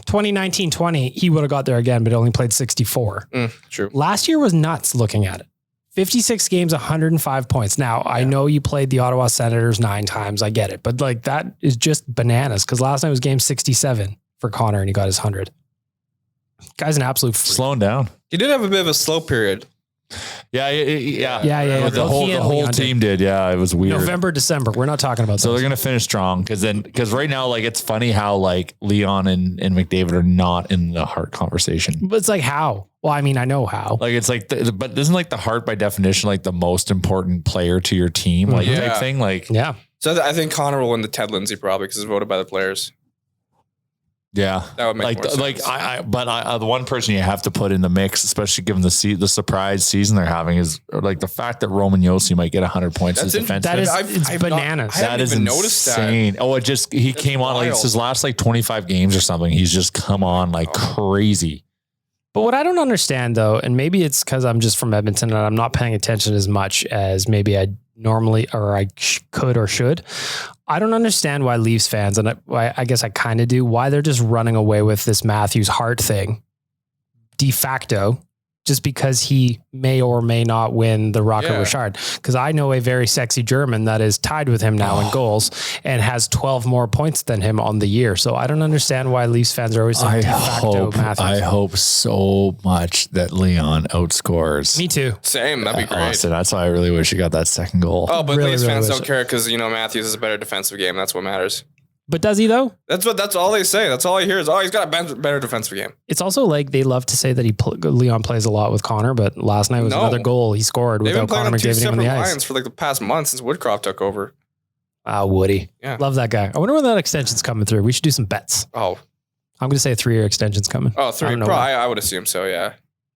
2019-20, he would have got there again, but only played 64. true. Last year was nuts looking at it. 56 games, 105 points. Now, I know you played the Ottawa Senators 9 times. I get it. But like that is just bananas, because last night was game 67 for Connor and he got his 100. Guy's an absolute freak. Slowing down. He did have a bit of a slow period. Yeah. Yeah. The whole team did. Yeah, it was weird. November, December. We're not talking about So those. they're gonna finish strong because right now, like, it's funny how like Leon and McDavid are not in the Hart conversation. But it's like how? Well, I mean, I know how. Like it's like, but isn't like the Hart by definition like the most important player to your team, like Yeah. type thing? Like Yeah. So I think Connor will win the Ted Lindsay probably because it's voted by the players. yeah, That would make more sense. the one person you have to put in the mix, especially given the surprise season they're having, is like the fact that Roman Yossi might get 100 points as That's defenseman. That is, I've- it's I've not- bananas. I haven't That is even noticed that. insane. Oh, he came on like it's wild. his last like 25 games or something. He's just come on like crazy. But what I don't understand though, and maybe it's because I'm just from Edmonton and I'm not paying attention as much as maybe I normally, or I could or should. I don't understand why Leafs fans, and I guess I kind of do, why they're just running away with this Matthews Hart thing de facto, just because he may or may not win the Rocket Yeah. Richard. Because I know a very sexy German that is tied with him now in goals and has 12 more points than him on the year. So I don't understand why Leafs fans are always saying de facto Matthews. I hope so much that Leon outscores Me too. Same. That'd be great. Austin. That's why I really wish he got that second goal. Oh, but Really, Leafs really fans wish don't it. care because, Matthews is a better defensive game. That's what matters. But does he though? That's all they say. That's all I hear is, he's got a better defensive game. It's also like they love to say that Leon plays a lot with Connor, but last night was another goal he scored They've been without playing Connor on two McDavid on separate the ice. lines for like the past month since Woodcroft took over. Woody. Yeah. Love that guy. I wonder when that extension's coming through. We should do some bets. Oh, I'm going to say a 3-year extension's coming. oh, 3. I would assume so. Yeah.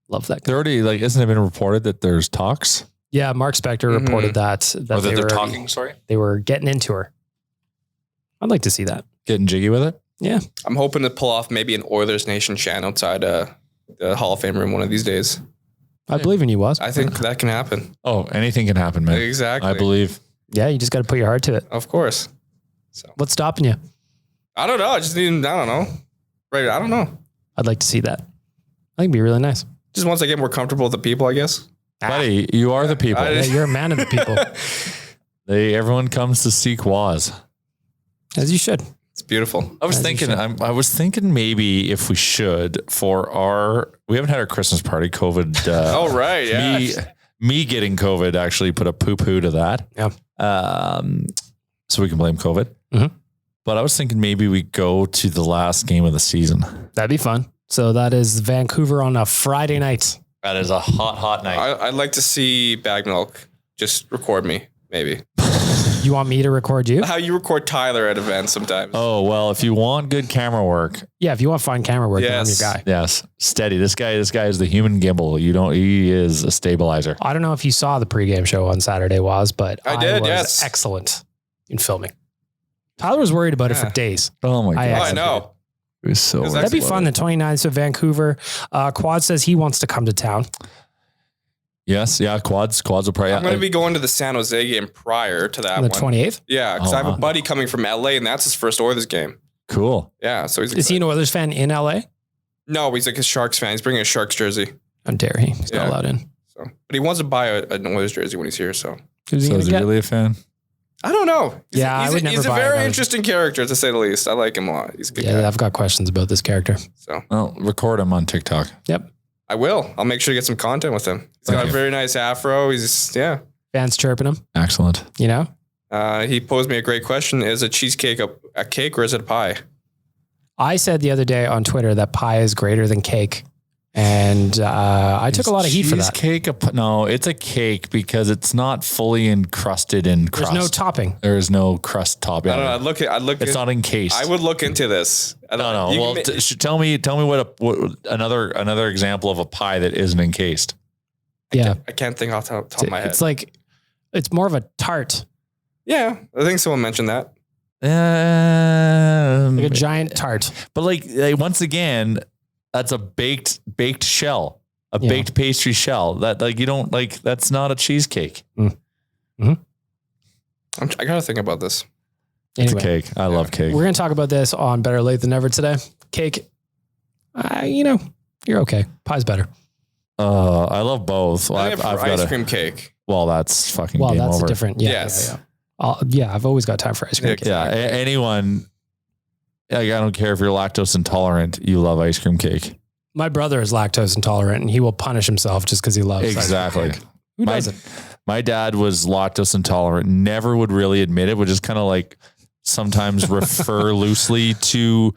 Love that guy. They're already like, isn't it been reported that there's talks? Yeah, Mark Spector reported that Or that they're talking, They were getting into her. I'd like to see that. Getting jiggy with it? Yeah. I'm hoping to pull off maybe an Oilers Nation chant outside the Hall of Fame room one of these days. I believe in you, Was. I think that can happen. Oh, anything can happen, man. Exactly. I believe. Yeah, you just got to put your heart to it. Of course. So What's stopping you? I don't know. I don't know. Right. I don't know. I'd like to see that. I think it'd be really nice. Just once I get more comfortable with the people, I guess. Buddy, you are the people. Yeah, you're a man of the people, Everyone comes to seek Waz. as you should. It's beautiful. I was thinking maybe if we should we haven't had our Christmas party. COVID. Oh, right. Yeah. Me getting COVID actually put a poo-poo to that. Yeah. So we can blame COVID. Mm-hmm. But I was thinking maybe we go to the last game of the season. That'd be fun. So that is Vancouver on a Friday night. That is a hot night. I'd like to see Bag Milk just record me, maybe. You want me to record you? How you record Tyler at events sometimes. Oh, well, if you want good camera work. Yeah, if you want fine camera work, then I'm your Yes. guy. Yes. Steady. This guy is the human gimbal. He is a stabilizer. I don't know if you saw the pregame show on Saturday, but I did, was yes. excellent in filming. Tyler was worried about it for days. Oh my God. I know. It was so That'd That'd be fun. The 29th of Vancouver. Quad says he wants to come to town. Yes. Yeah. Quads will probably. I'm going to be going to the San Jose game prior to that On the one. 28th? Yeah, because I have a buddy coming from LA and that's his first Oilers game. Cool. Yeah, so he's Is he an Oilers fan in LA? No, he's like a Sharks fan. He's bringing a Sharks jersey. How dare he? He's not Yeah. allowed in. So, but he wants to buy an Oilers jersey when he's here. So Who's he So gonna is he get? really a fan? I don't know. I would never He's a buy very it. interesting character to say the least. I like him a lot. He's a good Yeah, guy. I've got questions about this character. So Well, record him on TikTok. Yep. I will. I'll make sure to get some content with him. He's Thank got a you. very nice afro. Fans chirping him, Excellent. you know? He posed me a great question. Is a cheesecake a cake or is it a pie? I said the other day on Twitter that pie is greater than cake. And I took a lot of heat for that. Cheesecake? No, it's a cake because it's not fully encrusted in crust. There's no topping. There is no crust topping. I don't know. I'd look. It's not encased. I would look into this. No. Well, tell me what another example of a pie that isn't encased. Yeah. I can't think off the top of my head. It's like, it's more of a tart, Yeah, I think someone mentioned that. like a giant tart. But like once again, that's a baked shell, Yeah. baked pastry shell. That like you don't like. That's not a cheesecake. I gotta think about this. Anyway, It's a cake. I love cake. we're going to talk about this on Better Late Than Never today. Cake, you're okay. Pie's better. I love both. Well, I I've have got ice a. cream cake. Well, that's fucking Well, game that's over. a different. Yeah, Yes. yeah. I've always got time for ice cream. Yeah. Yeah, anyone. Like, I don't care if you're lactose intolerant. You love ice cream cake. My brother is lactose intolerant, and he will punish himself just because he loves ice cream Exactly. cake. Who doesn't? My dad was lactose intolerant. Never would really admit it. Would just kind of like sometimes refer loosely to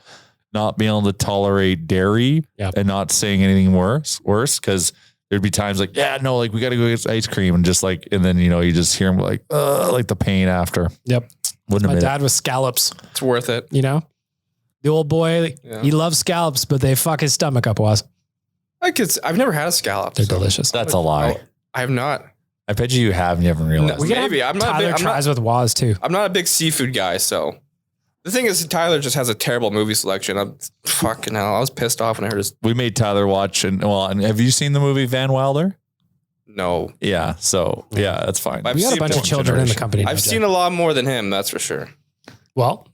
not being able to tolerate dairy and not saying anything worse. Because there'd be times like, yeah, no, like we got to go get ice cream, and just like, and then you just hear him like the pain after. Yep. Wouldn't My admit dad was scallops. It's worth it. The old boy, he loves scallops, but they fuck his stomach up. I've never had a scallop. They're delicious. That's a lie. I have not. I bet you have. You haven't realized. We can Maybe. have I'm not. Tyler tries with Waz too. I'm not a big seafood guy, so the thing is, Tyler just has a terrible movie selection. I'm fucking hell. I was pissed off when I heard his. We made Tyler watch, and have you seen the movie Van Wilder? No, Yeah. So yeah, that's fine. I've We got a seen bunch more of children in the company. I've seen a lot more than him. That's for sure. Well,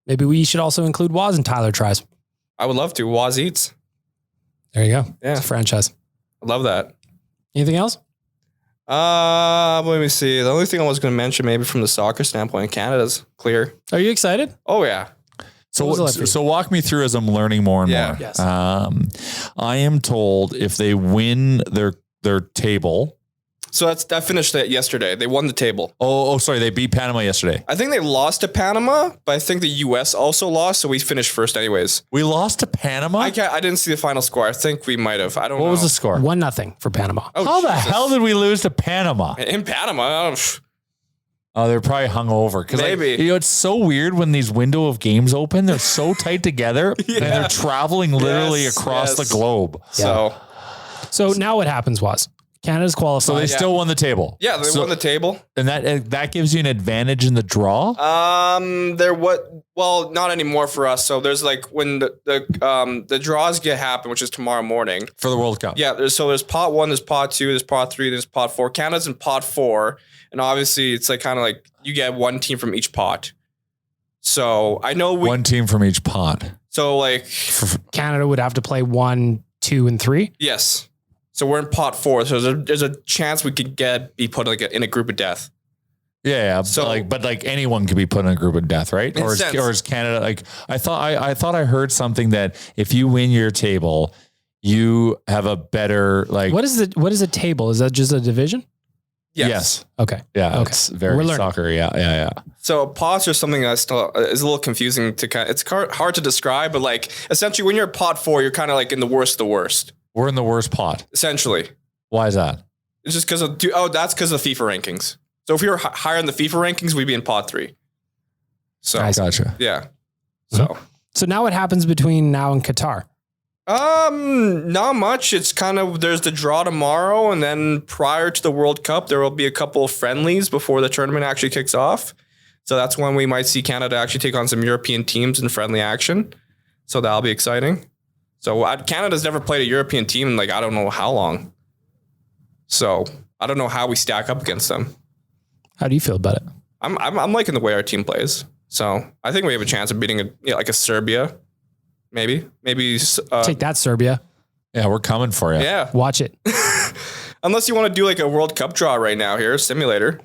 maybe we should also include Waz and Tyler tries. I would love to. Waz Eats. There you go. Yeah. It's a franchise. I love that. Anything else? Let me see. The only thing I was going to mention, maybe from the soccer standpoint, Canada's clear. Are you excited? Oh yeah. So, What was it like? so walk me through as I'm learning more and more. Yes. I am told if they win their table, So that finished yesterday. They won the table. Oh, sorry. They beat Panama yesterday. I think they lost to Panama, but I think the U.S. also lost, so we finished first anyways. We lost to Panama? I didn't see the final score. I think we might have. I don't know. What was the score? 1-0 for Panama. Oh, How the Jesus. hell did we lose to Panama? In Panama? Oh, they're probably hungover. Maybe. It's so weird when these window of games open. They're so tight together, and they're traveling literally across the globe. So now what happens was Canada's qualified. So they still won the table. Yeah, they won the table. And that gives you an advantage in the draw? Well, not anymore for us. So there's like when the draws happen, which is tomorrow morning. For the World Cup. Yeah, there's pot 1, there's pot 2, there's pot 3, there's pot 4. Canada's in pot 4. And obviously it's like kind of like you get one team from each pot. So I know one team from each pot. So like Canada would have to play 1, 2, and 3. Yes. So we're in pot 4. So there's a chance we could be put in a group of death. Yeah. So but anyone could be put in a group of death, right? Or is Canada like? I thought I heard something that if you win your table, you have a better like. What is a table? Is that just a division? Yes. Okay. Yeah. Okay. It's very soccer. Yeah. So pots are something that still is a little confusing to it's hard to describe, but like essentially when you're pot 4, you're kind of like in the worst of the worst. We're in the worst pot. Essentially. Why is that? It's just because that's because of FIFA rankings. So if we were higher in the FIFA rankings, we'd be in pot 3. So I gotcha. Yeah. So now what happens between now and Qatar? Not much. It's kind of there's the draw tomorrow, and then prior to the World Cup, there will be a couple of friendlies before the tournament actually kicks off. So that's when we might see Canada actually take on some European teams in friendly action. So that'll be exciting. So Canada's never played a European team in like I don't know how long. So I don't know how we stack up against them. How do you feel about it? I'm liking the way our team plays. So I think we have a chance of beating a Serbia. Maybe take that, Serbia. Yeah, we're coming for you. Yeah, watch it. Unless you want to do like a World Cup draw right now here, simulator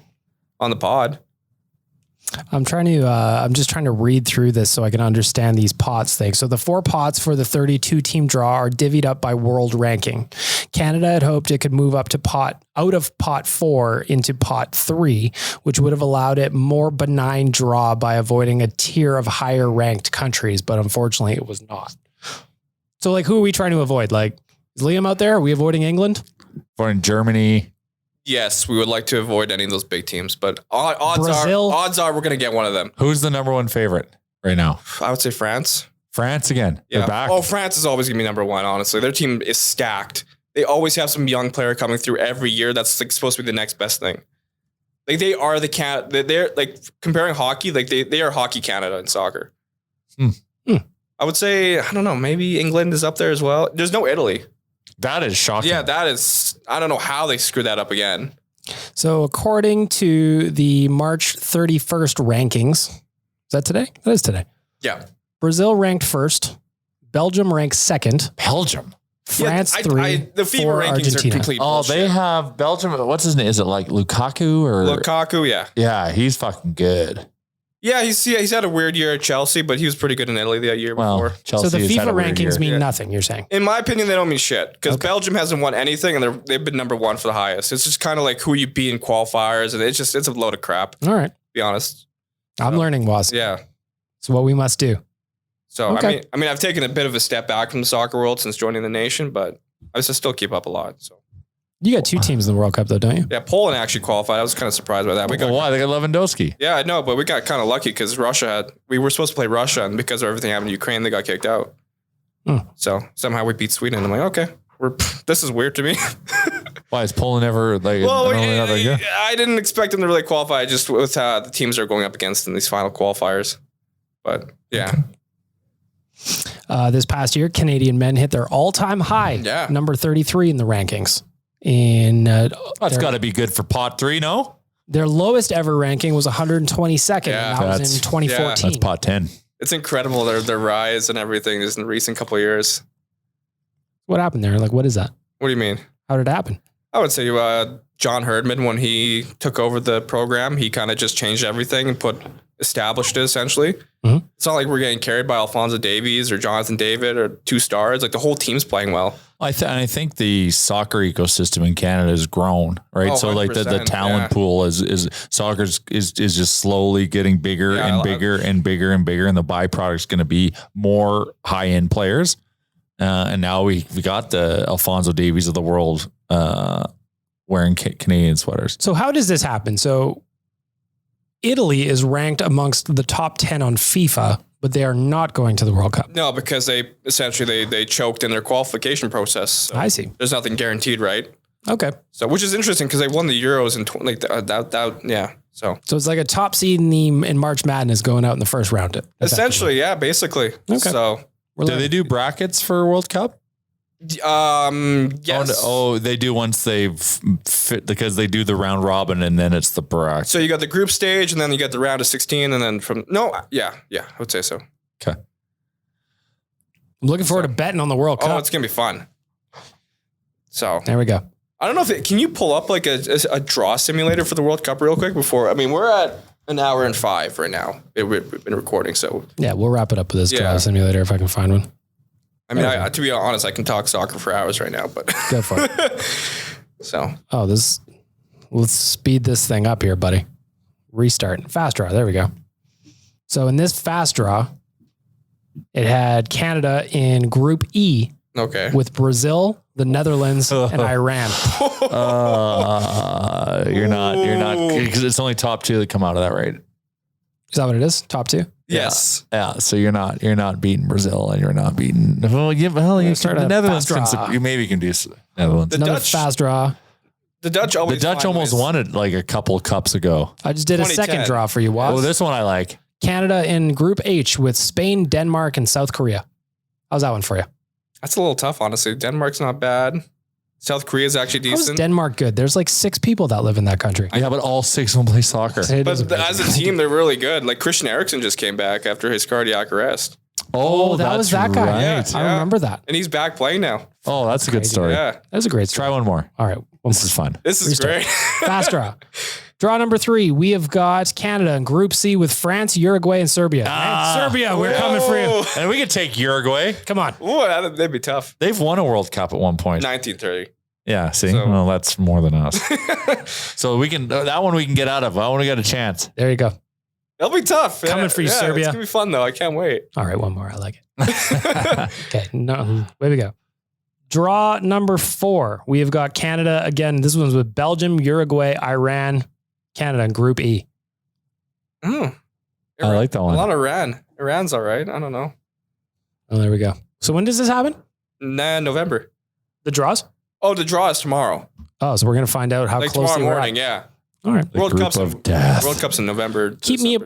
on the pod. I'm just trying to read through this so I can understand these pots things. So the 4 pots for the 32 team draw are divvied up by world ranking. Canada had hoped it could move up to out of pot 4 into pot 3, which would have allowed it more benign draw by avoiding a tier of higher ranked countries. But unfortunately it was not. So like, who are we trying to avoid? Like, is Liam out there? Are we avoiding England? Avoiding Germany? Yes, we would like to avoid any of those big teams, but odds are we're going to get one of them. Who's the number 1 favorite right now? I would say France. France again. Yeah. They're back. Oh, France is always going to be number 1, honestly. Their team is stacked. They always have some young player coming through every year that's like supposed to be the next best thing. Like they are they're like comparing hockey, like they are hockey Canada in soccer. I would say, I don't know, maybe England is up there as well. There's no Italy. That is shocking. Yeah, that is. I don't know how they screwed that up again. So according to the March 31st rankings, is that today? That is today. Yeah. Brazil ranked 1st. Belgium ranked 2nd. Belgium. France 3. The FIBA rankings Argentina. are complete bullshit. They have Belgium. What's his name? Is it like Lukaku or Lukaku? Yeah. Yeah, he's fucking good. Yeah, he's had a weird year at Chelsea, but he was pretty good in Italy that year before. Chelsea so the has had FIFA a weird rankings year. mean nothing, you're saying? In my opinion, they don't mean shit because Belgium hasn't won anything and they've been number 1 for the highest. It's just kind of like who you beat in qualifiers, and it's a load of crap. All right. To be honest. I'm learning, Waz. Yeah. It's what we must do. So, I mean, I've taken a bit of a step back from the soccer world since joining the nation, but I still keep up a lot. So. You got 2 teams in the World Cup, though, don't you? Yeah, Poland actually qualified. I was kind of surprised by that. Why? They got Lewandowski. Yeah, I know, but we got kind of lucky because we were supposed to play Russia, and because of everything happened in Ukraine, they got kicked out. So somehow we beat Sweden. I'm like, okay, this is weird to me. Why is Poland ever like? Well, I didn't expect them to really qualify just with the teams they're going up against in these final qualifiers. But yeah. This past year, Canadian men hit their all-time high, number 33 in the rankings. That's got to be good for pot 3, no? Their lowest ever ranking was 122nd, and that was in 2014. That's pot 10. It's incredible their rise and everything just in the recent couple of years. What happened there? Like, what is that? What do you mean? How did it happen? I would say John Herdman, when he took over the program, he kind of just changed everything and established it essentially. Mm-hmm. It's not like we're getting carried by Alphonso Davies or Jonathan David or 2 stars. Like the whole team's playing well. I think the soccer ecosystem in Canada has grown, right? Oh, so like the 100%, talent pool is soccer is just slowly getting bigger and bigger and bigger and bigger. And the byproduct is going to be more high end players. And now we got the Alphonso Davies of the world wearing Canadian sweaters. So how does this happen? So Italy is ranked amongst the top 10 on FIFA, but they are not going to the World Cup. No, because they essentially they choked in their qualification process. So I see. There's nothing guaranteed, right? Okay. So, which is interesting because they won the Euros in yeah. So it's like a top seed in March Madness going out in the first round. Essentially, yeah, basically. Okay. So do they do brackets for World Cup? Yes. Oh, they do once they've fit because they do the round robin and then it's the bracket. So you got the group stage and then you get the round of 16 and then I would say so. Okay. I'm looking forward to betting on the World Cup. Oh, it's going to be fun. So there we go. I don't know can you pull up like a draw simulator for the World Cup real quick we're at an hour and 5 right now. We've been recording. So yeah, we'll wrap it up with this draw simulator if I can find one. I mean, to be honest, I can talk soccer for hours right now, but go for it. So, let's speed this thing up here, buddy. Restart. Fast draw. There we go. So in this fast draw, it had Canada in Group E. Okay. With Brazil, the Netherlands, and Iran. You're not, because it's only top 2 that come out of that, right? Is that what it is? Top 2? Yes. Yeah. So you're not beating Brazil and you're not beating. You start the Netherlands. You maybe can do Netherlands. Another fast draw. The Dutch almost won it like a couple of cups ago. I just did a second draw for you, Woz. Oh, this one I like. Canada in Group H with Spain, Denmark, and South Korea. How's that one for you? That's a little tough, honestly. Denmark's not bad. South Korea is actually decent. How's Denmark good? There's like 6 people that live in that country. Yeah, but all 6 of them play soccer. But as a team, they're really good. Like Christian Eriksen just came back after his cardiac arrest. Oh, that was that guy. Right. Yeah, I remember that. And he's back playing now. Oh, that's a good story. Yeah. That was a great story. Try one more. All right. This is fun. This is Restart. great. Fast draw. Draw number 3. We have got Canada in Group C with France, Uruguay, and Serbia. Serbia, we're coming for you. And we could take Uruguay. Come on. Ooh, that'd be tough. They've won a World Cup at one point. 1930. Yeah, see? Well, that's more than us. So we can, that one we can get out of. I want to get a chance. There you go. That'll be tough. Coming for you, Serbia. It's going to be fun, though. I can't wait. All right, one more. I like it. Okay, way we go. Draw number 4. We have got Canada again. This one's with Belgium, Uruguay, Iran, Canada in Group E. I like that one. A lot of Iran. Iran's all right. I don't know. Oh, there we go. So when does this happen? November. The draws? Oh, the draw is tomorrow. Oh, so we're going to find out how like close tomorrow they were. morning, yeah. All right. World Cup's of death. World Cup's in November.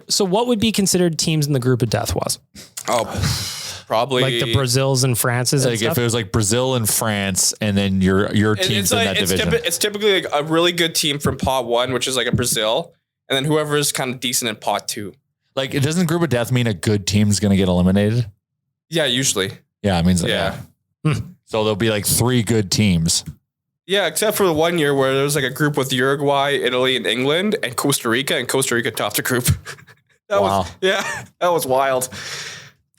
So what would be considered teams in the group of death was? Oh, probably like the Brazils and France's. Like if it was like Brazil and France, and then your team's in that division. It's typically like a really good team from pot 1, which is like a Brazil, and then whoever is kind of decent in pot 2. Like it doesn't group of death mean a good team's going to get eliminated? Yeah, usually. Yeah, it means yeah. So there'll be like 3 good teams. Yeah, except for the one year where there was like a group with Uruguay, Italy, and England, and Costa Rica topped the group. That was wild.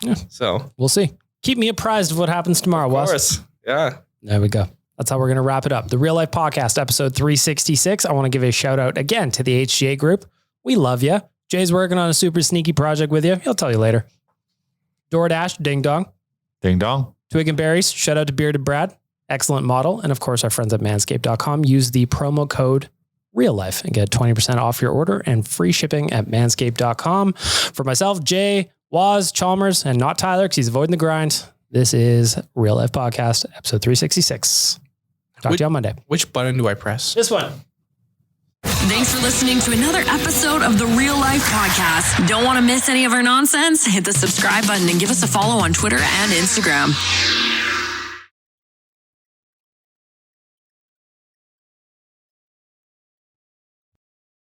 Yeah. So we'll see. Keep me apprised of what happens tomorrow, Wes. Of course. Yeah. There we go. That's how we're going to wrap it up. The Real Life Podcast, episode 366. I want to give a shout out again to the HGA group. We love you. Jay's working on a super sneaky project with you. He'll tell you later. DoorDash, ding dong. Ding dong. Twig and Berries, shout out to Bearded Brad. Excellent model. And of course, our friends at manscaped.com. Use the promo code REALLIFE and get 20% off your order and free shipping at manscaped.com. For myself, Jay, Woz, Chalmers, and not Tyler, because he's avoiding the grind. This is Real Life Podcast, episode 366. Talk to you on Monday. Which button do I press? This one. Thanks for listening to another episode of the Real Life Podcast. Don't want to miss any of our nonsense? Hit the subscribe button and give us a follow on Twitter and Instagram.